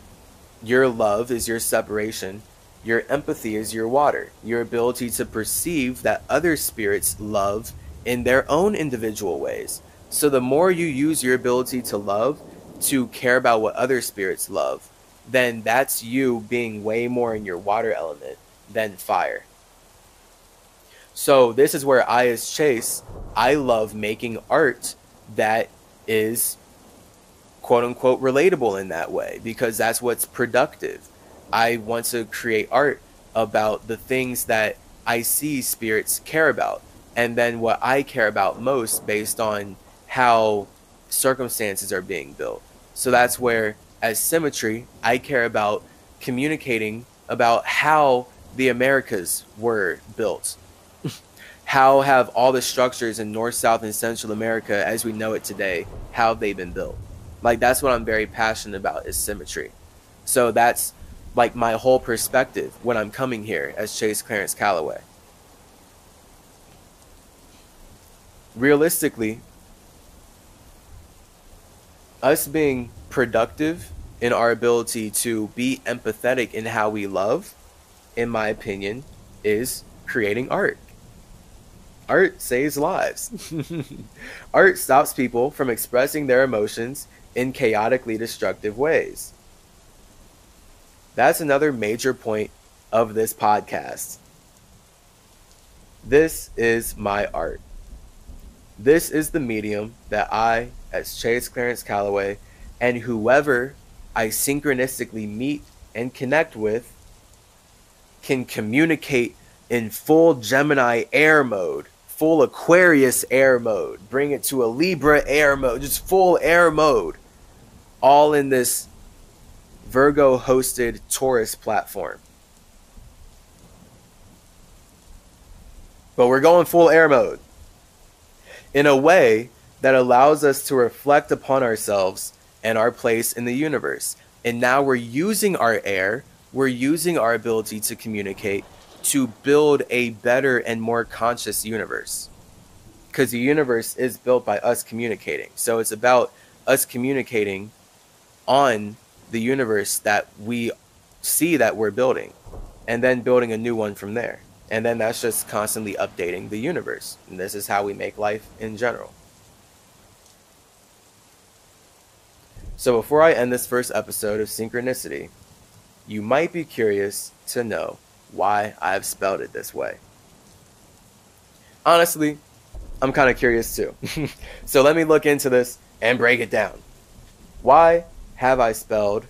Your love is your separation. Your empathy is your water. Your ability to perceive that other spirits love in their own individual ways. So the more you use your ability to love, to care about what other spirits love, then that's you being way more in your water element than fire. So this is where I, as Chase, I love making art that is quote unquote relatable in that way, because that's what's productive. I want to create art about the things that I see spirits care about, and then what I care about most based on how circumstances are being built. So that's where, as Symmetry, I care about communicating about how the Americas were built. How have all the structures in North, South, and Central America as we know it today, how have they been built? Like, that's what I'm very passionate about, is symmetry. So that's like my whole perspective when I'm coming here as Chase Clarence Calloway. Realistically, us being productive in our ability to be empathetic in how we love, in my opinion, is creating art. Art saves lives. Art stops people from expressing their emotions in chaotically destructive ways. That's another major point of this podcast. This is my art. This is the medium that I, as Chase Clarence Calloway, and whoever I synchronistically meet and connect with, can communicate in full Gemini air mode, full Aquarius air mode, bring it to a Libra air mode, just full air mode, all in this Virgo hosted Taurus platform. But we're going full air mode in a way that allows us to reflect upon ourselves and our place in the universe. And now we're using our air, we're using our ability to communicate to build a better and more conscious universe. Because the universe is built by us communicating. So it's about us communicating on the universe that we see that we're building, and then building a new one from there. And then that's just constantly updating the universe. And this is how we make life in general. So before I end this first episode of Synchronicity, you might be curious to know why I've spelled it this way. Honestly, I'm kind of curious too. So let me look into this and break it down. Why have I spelled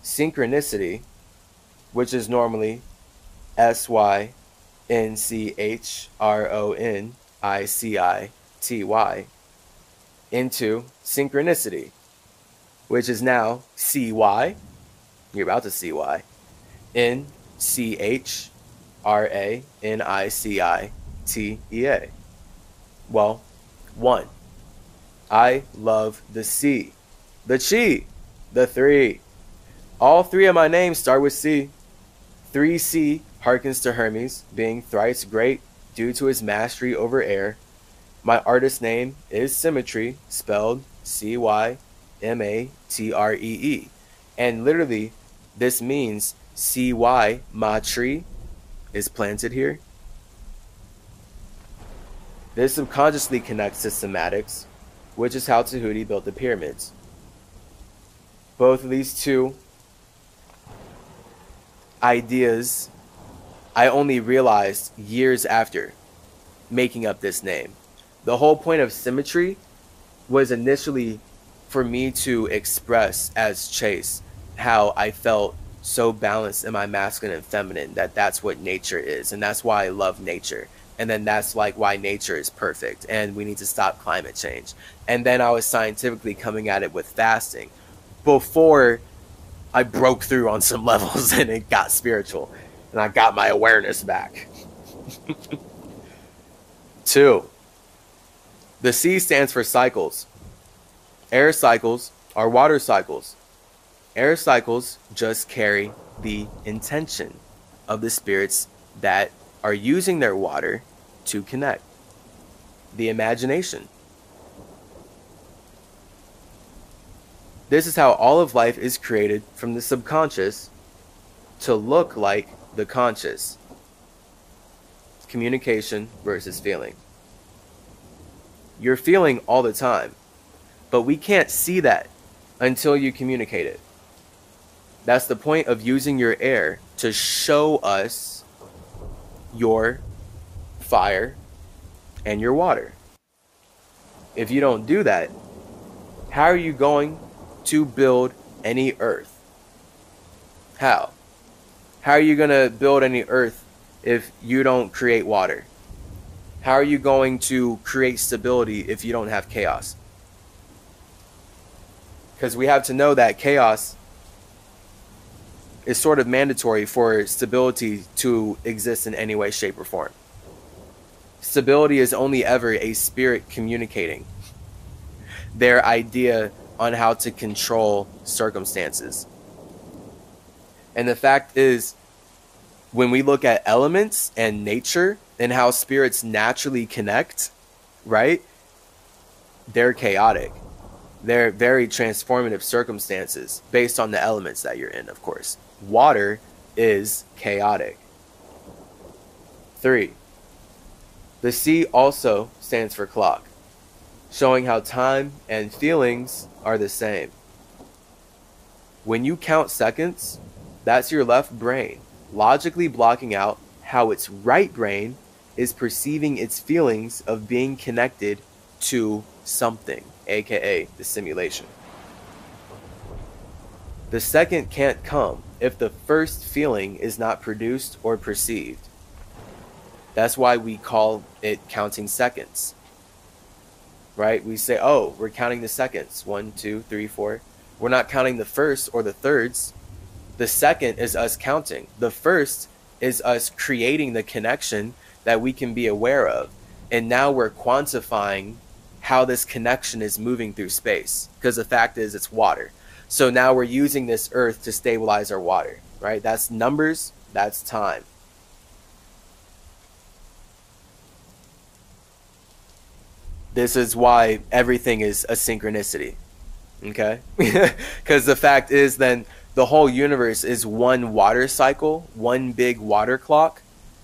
synchronicity, which is normally Synchronicity, into synchronicity, which is now CY, you're about to see why, in CHRANICITEA? Well, 1, I love the C, the Chi, the 3. All 3 of my names start with C. 3C harkens to Hermes, being thrice great due to his mastery over air. My artist name is Symmetry, spelled CYMATREE. And literally, this means CY Matri, is planted here. This subconsciously connects to somatics, which is how Tahuti built the pyramids. Both of these two ideas I only realized years after making up this name. The whole point of symmetry was initially for me to express as Chase how I felt so balanced in my masculine and feminine, that that's what nature is, and that's why I love nature. And then that's like why nature is perfect and we need to stop climate change. And then I was scientifically coming at it with fasting before I broke through on some levels and it got spiritual and I got my awareness back. 2. The C stands for cycles. Air cycles are water cycles. Air cycles just carry the intention of the spirits that are using their water to connect. The imagination. This is how all of life is created, from the subconscious to look like the conscious. Communication versus feeling. You're feeling all the time, but we can't see that until you communicate it. That's the point of using your air to show us your fire and your water. If you don't do that, how are you going to build any earth? How? How are you going to build any earth if you don't create water? How are you going to create stability if you don't have chaos? Because we have to know that chaos is sort of mandatory for stability to exist in any way, shape, or form. Stability is only ever a spirit communicating their idea on how to control circumstances. And the fact is, when we look at elements and nature and how spirits naturally connect, right? They're chaotic. They're very transformative circumstances based on the elements that you're in, of course. Water is chaotic. 3. The C also stands for clock, showing how time and feelings are the same. When you count seconds, that's your left brain logically blocking out how its right brain is perceiving its feelings of being connected to something, aka the simulation. The second can't come if the first feeling is not produced or perceived. That's why we call it counting seconds. Right? We say, oh, we're counting the seconds. 1, 2, 3, 4. We're not counting the first or the thirds. The second is us counting. The first is us creating the connection that we can be aware of. And now we're quantifying how this connection is moving through space. Because the fact is, it's water. So now we're using this earth to stabilize our water. Right? That's numbers. That's time. This is why everything is a synchronicity. Okay? Because the fact is, then, the whole universe is one water cycle, one big water clock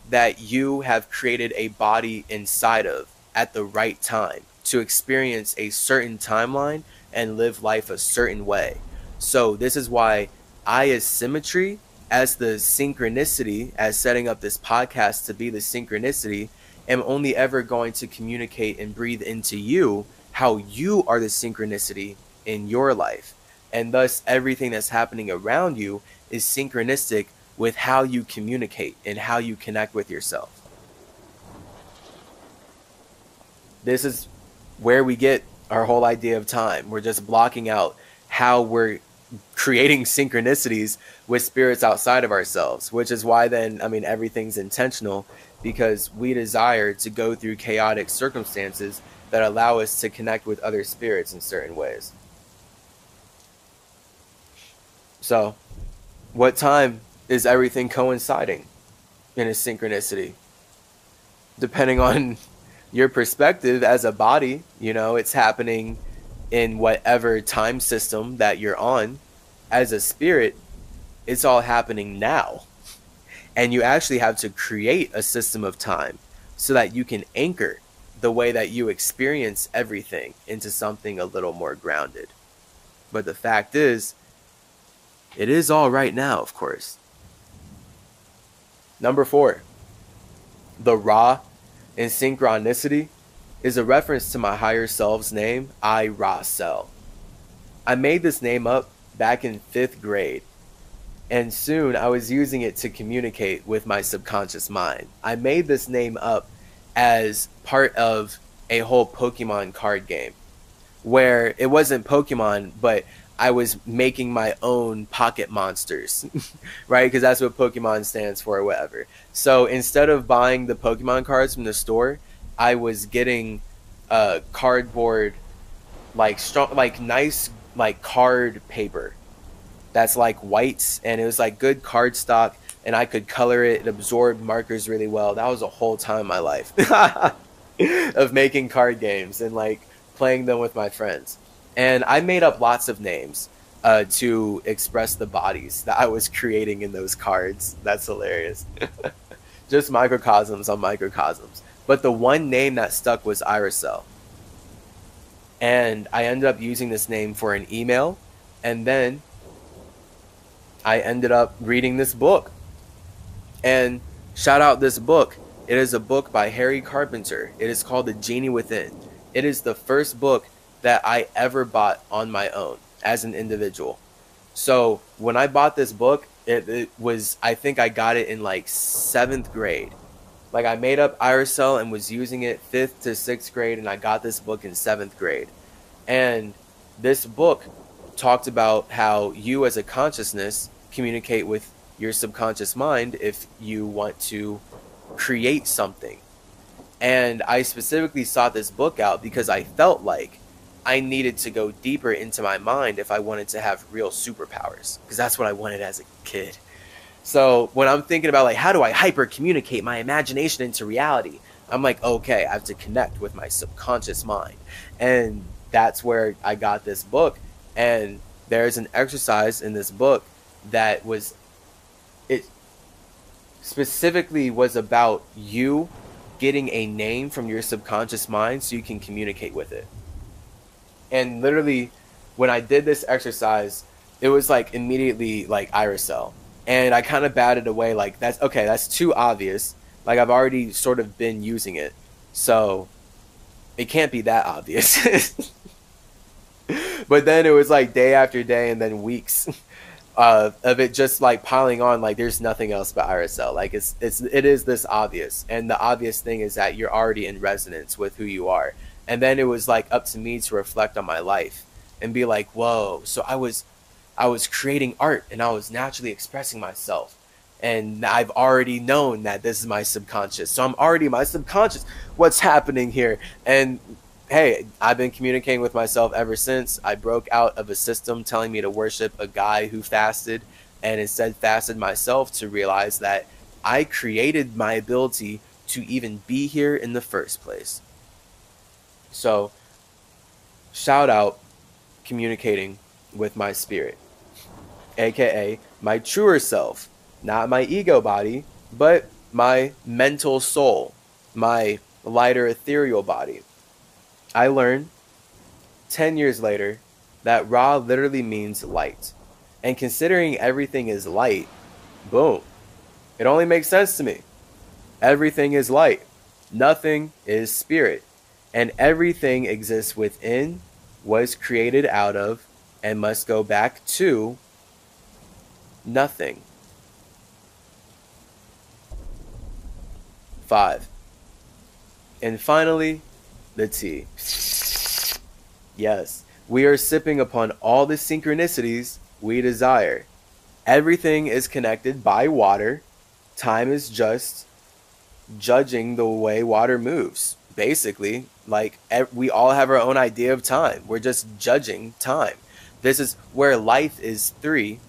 that you have created a body inside of at the right time to experience a certain timeline and live life a certain way. So this is why I, as symmetry, as the synchronicity, as setting up this podcast to be the synchronicity, am only ever going to communicate and breathe into you how you are the synchronicity in your life. And thus everything that's happening around you is synchronistic with how you communicate and how you connect with yourself. This is where we get our whole idea of time. We're just blocking out how we're creating synchronicities with spirits outside of ourselves, which is why then, everything's intentional, because we desire to go through chaotic circumstances that allow us to connect with other spirits in certain ways. So, what time is everything coinciding in a synchronicity? Depending on your perspective as a body, it's happening in whatever time system that you're on. As a spirit, it's all happening now. And you actually have to create a system of time so that you can anchor the way that you experience everything into something a little more grounded. But the fact is, it is all right now, of course. Number 4, the Ra in Synchronicity is a reference to my higher self's name, I Ra Cell. I made this name up back in 5th grade, and soon I was using it to communicate with my subconscious mind. I made this name up as part of a whole Pokemon card game, where it wasn't Pokemon, but I was making my own pocket monsters, right? Because that's what Pokemon stands for or whatever. So instead of buying the Pokemon cards from the store, I was getting cardboard, like strong, like nice, like card paper that's like whites, and it was like good card stock, and I could color it. It absorbed markers really well. That was a whole time in my life of making card games and like playing them with my friends. And I made up lots of names to express the bodies that I was creating in those cards. That's hilarious. Just microcosms on microcosms. But the one name that stuck was Iracel. And I ended up using this name for an email. And then I ended up reading this book. And shout out this book. It is a book by Harry Carpenter. It is called The Genie Within. It is the first book that I ever bought on my own as an individual. So when I bought this book, it was, I think I got it in like 7th grade. Like I made up Iracel and was using it 5th to 6th grade, and I got this book in 7th grade. And this book talked about how you as a consciousness communicate with your subconscious mind if you want to create something. And I specifically sought this book out because I felt like I needed to go deeper into my mind if I wanted to have real superpowers, because that's what I wanted as a kid. So when I'm thinking about like, how do I hyper communicate my imagination into reality? I'm like, okay, I have to connect with my subconscious mind. And that's where I got this book. And there's an exercise in this book that was, it specifically was about you getting a name from your subconscious mind so you can communicate with it. And literally, when I did this exercise, it was like immediately like Iracel. And I kind of batted away like, that's okay, that's too obvious. Like I've already sort of been using it. So it can't be that obvious. But then it was like day after day and then weeks of it just like piling on. Like there's nothing else but Iracel. Like it is this obvious. And the obvious thing is that you're already in resonance with who you are. And then it was like up to me to reflect on my life and be like, whoa, so I was creating art and I was naturally expressing myself. And I've already known that this is my subconscious. So I'm already my subconscious. What's happening here? And hey, I've been communicating with myself ever since. I broke out of a system telling me to worship a guy who fasted, and instead fasted myself to realize that I created my ability to even be here in the first place. So, shout out communicating with my spirit, aka my truer self, not my ego body, but my mental soul, my lighter ethereal body. I learned 10 years later that Ra literally means light. And considering everything is light, boom, it only makes sense to me. Everything is light. Nothing is spirit. And everything exists within, was created out of, and must go back to nothing. 5. And finally, the tea. Yes, we are sipping upon all the synchronicities we desire. Everything is connected by water. Time is just judging the way water moves. Basically, like we all have our own idea of time. We're just judging time. This is where life is 3,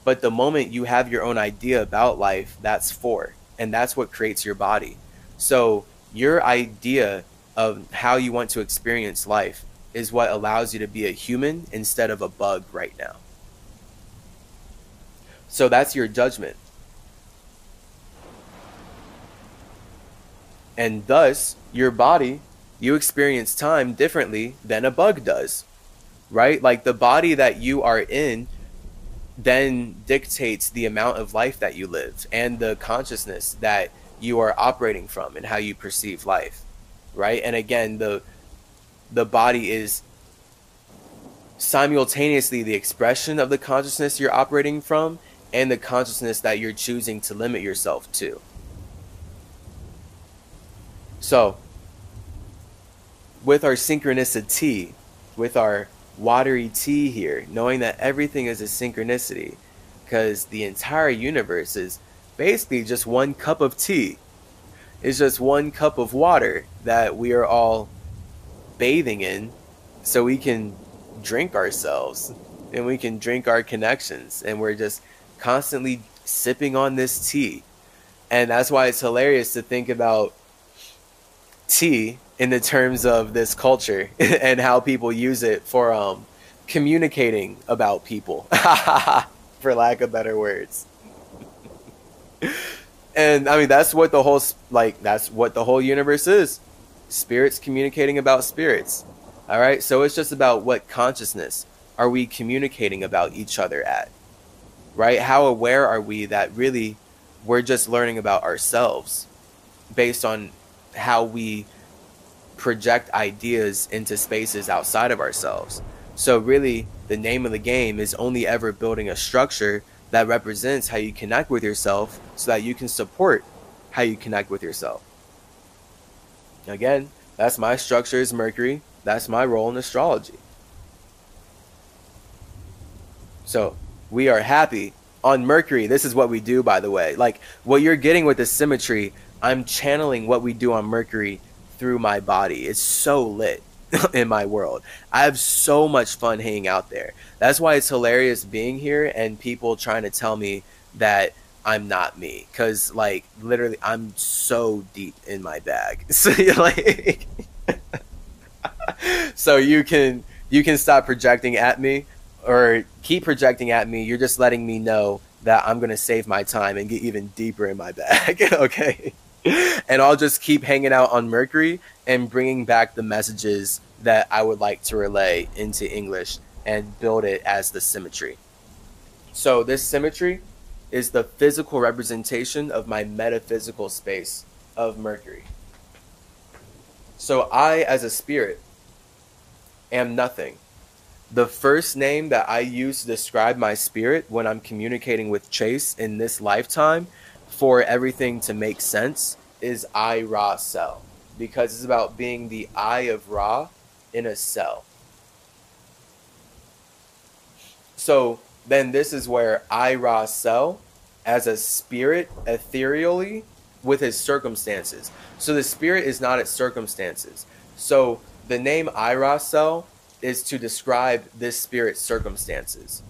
but the moment you have your own idea about life, that's 4. And that's what creates your body. So your idea of how you want to experience life is what allows you to be a human instead of a bug right now. So that's your judgment. And thus, your body, you experience time differently than a bug does, right? Like the body that you are in then dictates the amount of life that you live and the consciousness that you are operating from and how you perceive life, right? And again, the body is simultaneously the expression of the consciousness you're operating from and the consciousness that you're choosing to limit yourself to. So, with our synchronicity, with our watery tea here, knowing that everything is a synchronicity, because the entire universe is basically just one cup of tea. It's just one cup of water that we are all bathing in so we can drink ourselves and we can drink our connections, and we're just constantly sipping on this tea. And that's why it's hilarious to think about tea in the terms of this culture and how people use it for communicating about people, for lack of better words. And I mean, that's what the whole universe is. Spirits communicating about spirits. All right. So it's just about what consciousness are we communicating about each other at, right? How aware are we that really we're just learning about ourselves based on how we project ideas into spaces outside of ourselves. So really, the name of the game is only ever building a structure that represents how you connect with yourself so that you can support how you connect with yourself. Again, that's my structure is Mercury. That's my role in astrology. So we are happy on Mercury. This is what we do, by the way. Like what you're getting with the symmetry, I'm channeling what we do on Mercury through my body. It's so lit in my world. I have so much fun hanging out there. That's why it's hilarious being here and people trying to tell me that I'm not me, because like literally I'm so deep in my bag. So like so you can stop projecting at me or keep projecting at me. You're just letting me know that I'm going to save my time and get even deeper in my bag. Okay. And I'll just keep hanging out on Mercury and bringing back the messages that I would like to relay into English and build it as the symmetry. So this symmetry is the physical representation of my metaphysical space of Mercury. So I, as a spirit, am nothing. The first name that I use to describe my spirit when I'm communicating with Chase in this lifetime for everything to make sense is I, Ra, Cell, because it's about being the eye of Ra in a cell. So then this is where I, Ra, Cell as a spirit ethereally with his circumstances. So the spirit is not its circumstances. So the name I, Ra, Cell is to describe this spirit's circumstances.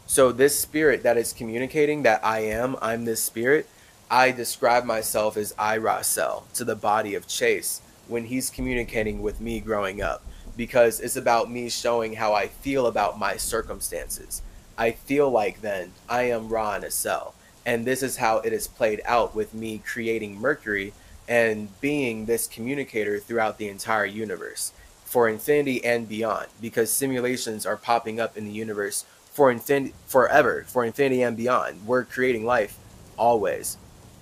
So this spirit that is communicating that I'm this spirit, I describe myself as I, Ra, Cell to the body of Chase when he's communicating with me growing up, because it's about me showing how I feel about my circumstances. I feel like then I am Ra in a cell. And this is how it is played out with me creating Mercury and being this communicator throughout the entire universe for infinity and beyond, because simulations are popping up in the universe for forever, for infinity and beyond. We're creating life always.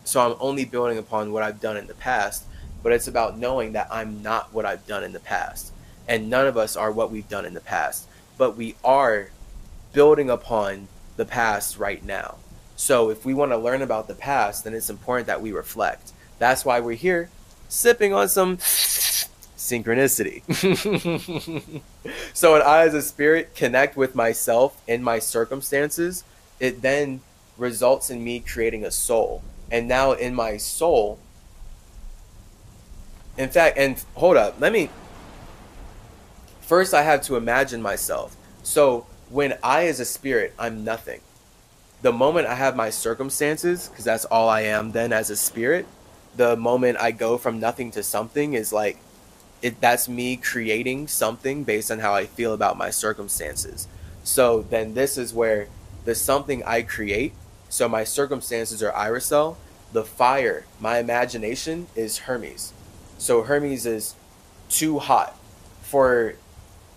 So I'm only building upon what I've done in the past, but it's about knowing that I'm not what I've done in the past. And none of us are what we've done in the past, but we are building upon the past right now. So if we want to learn about the past, then it's important that we reflect. That's why we're here sipping on some synchronicity. So when I, as a spirit, connect with myself in my circumstances, it then results in me creating a soul. And now in my soul, in fact, and hold up, first I have to imagine myself. So when I, as a spirit, I'm nothing. The moment I have my circumstances, because that's all I am then as a spirit, the moment I go from nothing to something is like, that's me creating something based on how I feel about my circumstances. So then this is where the something I create, so my circumstances are Iracel, the fire, my imagination, is Hermes. So Hermes is too hot for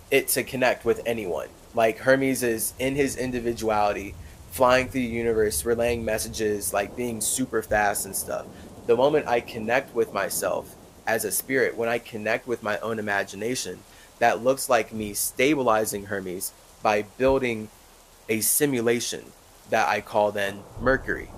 it to connect with anyone. Like Hermes is in his individuality, flying through the universe, relaying messages, like being super fast and stuff. The moment I connect with myself as a spirit, when I connect with my own imagination, that looks like me stabilizing Hermes by building a simulation that I call then Mercury.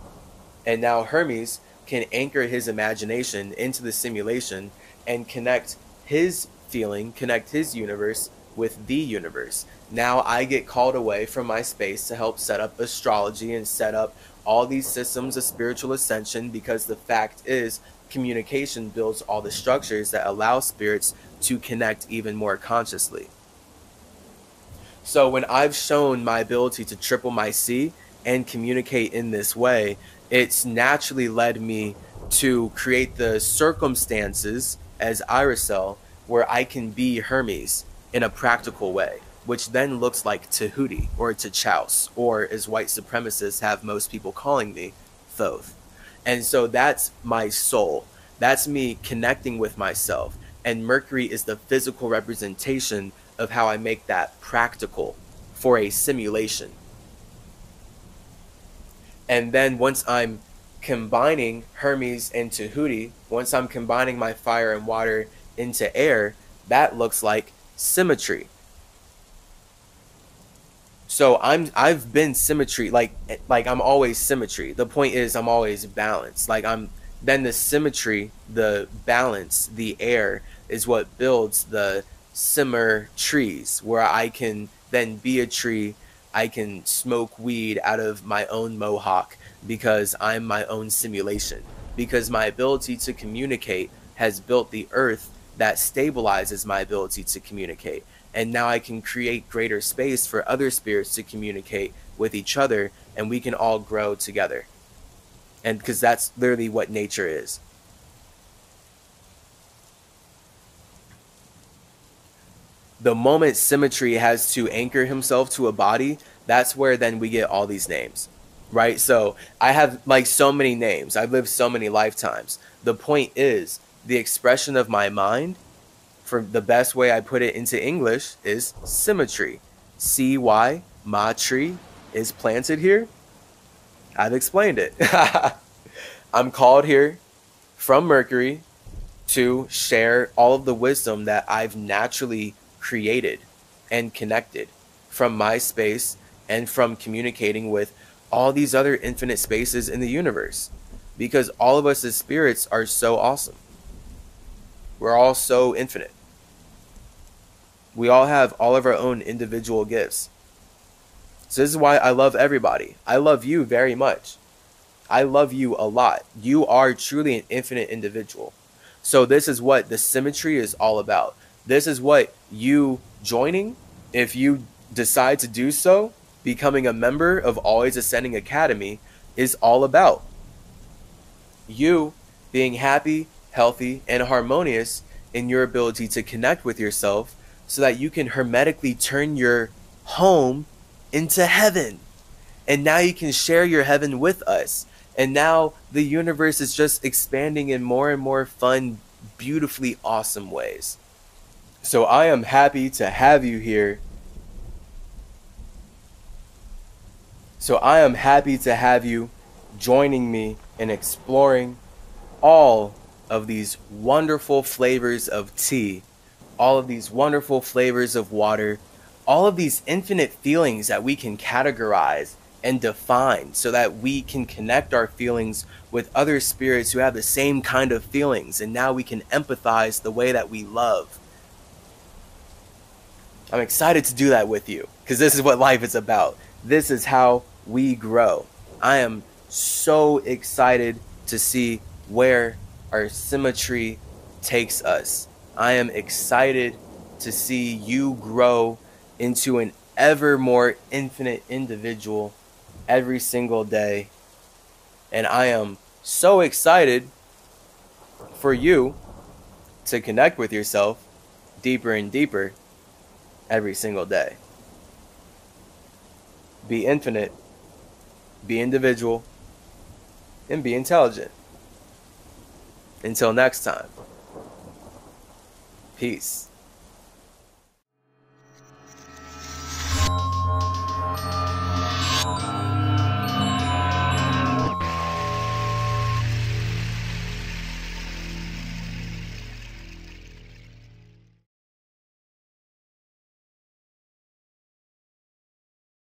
And now Hermes can anchor his imagination into the simulation and connect his feeling, connect his universe with the universe. Now I get called away from my space to help set up astrology and set up all these systems of spiritual ascension, because the fact is communication builds all the structures that allow spirits to connect even more consciously. So when I've shown my ability to triple my C and communicate in this way, it's naturally led me to create the circumstances as Iracel where I can be Hermes in a practical way, which then looks like Tahuti or T'Chaus, or as white supremacists have most people calling me, Thoth. And so that's my soul. That's me connecting with myself. And Mercury is the physical representation of how I make that practical for a simulation. And then once I'm combining Hermes and Tahuti, once I'm combining my fire and water into air, that looks like symmetry. So I've been symmetry, like I'm always symmetry. The point is I'm always balanced. Then the symmetry, the balance, the air is what builds the simmer trees, where I can then be a tree. I can smoke weed out of my own mohawk because I'm my own simulation, because my ability to communicate has built the earth that stabilizes my ability to communicate. And now I can create greater space for other spirits to communicate with each other, and we can all grow together. And because that's literally what nature is. The moment symmetry has to anchor himself to a body, that's where then we get all these names, right? So I have like so many names. I've lived so many lifetimes. The point is the expression of my mind, for the best way I put it into English, is symmetry. See why my tree is planted here? I've explained it. I'm called here from Mercury to share all of the wisdom that I've naturally created and connected from my space and from communicating with all these other infinite spaces in the universe, because all of us as spirits are so awesome. We're all so infinite. We all have all of our own individual gifts. So this is why I love everybody. I love you very much. I love you a lot. You are truly an infinite individual. So this is what the symmetry is all about. This is what you joining, if you decide to do so, becoming a member of Always Ascending Academy, is all about. You being happy, healthy, and harmonious in your ability to connect with yourself, so that you can hermetically turn your home into heaven. And now you can share your heaven with us. And now the universe is just expanding in more and more fun, beautifully awesome ways. So I am happy to have you here. So I am happy to have you joining me in exploring all of these wonderful flavors of tea, all of these wonderful flavors of water, all of these infinite feelings that we can categorize and define, so that we can connect our feelings with other spirits who have the same kind of feelings, and now we can empathize the way that we love. I'm excited to do that with you, because this is what life is about. This is how we grow. I am so excited to see where our symmetry takes us. I am excited to see you grow into an ever more infinite individual every single day. And I am so excited for you to connect with yourself deeper and deeper every single day. Be infinite, be individual, and be intelligent. Until next time, peace.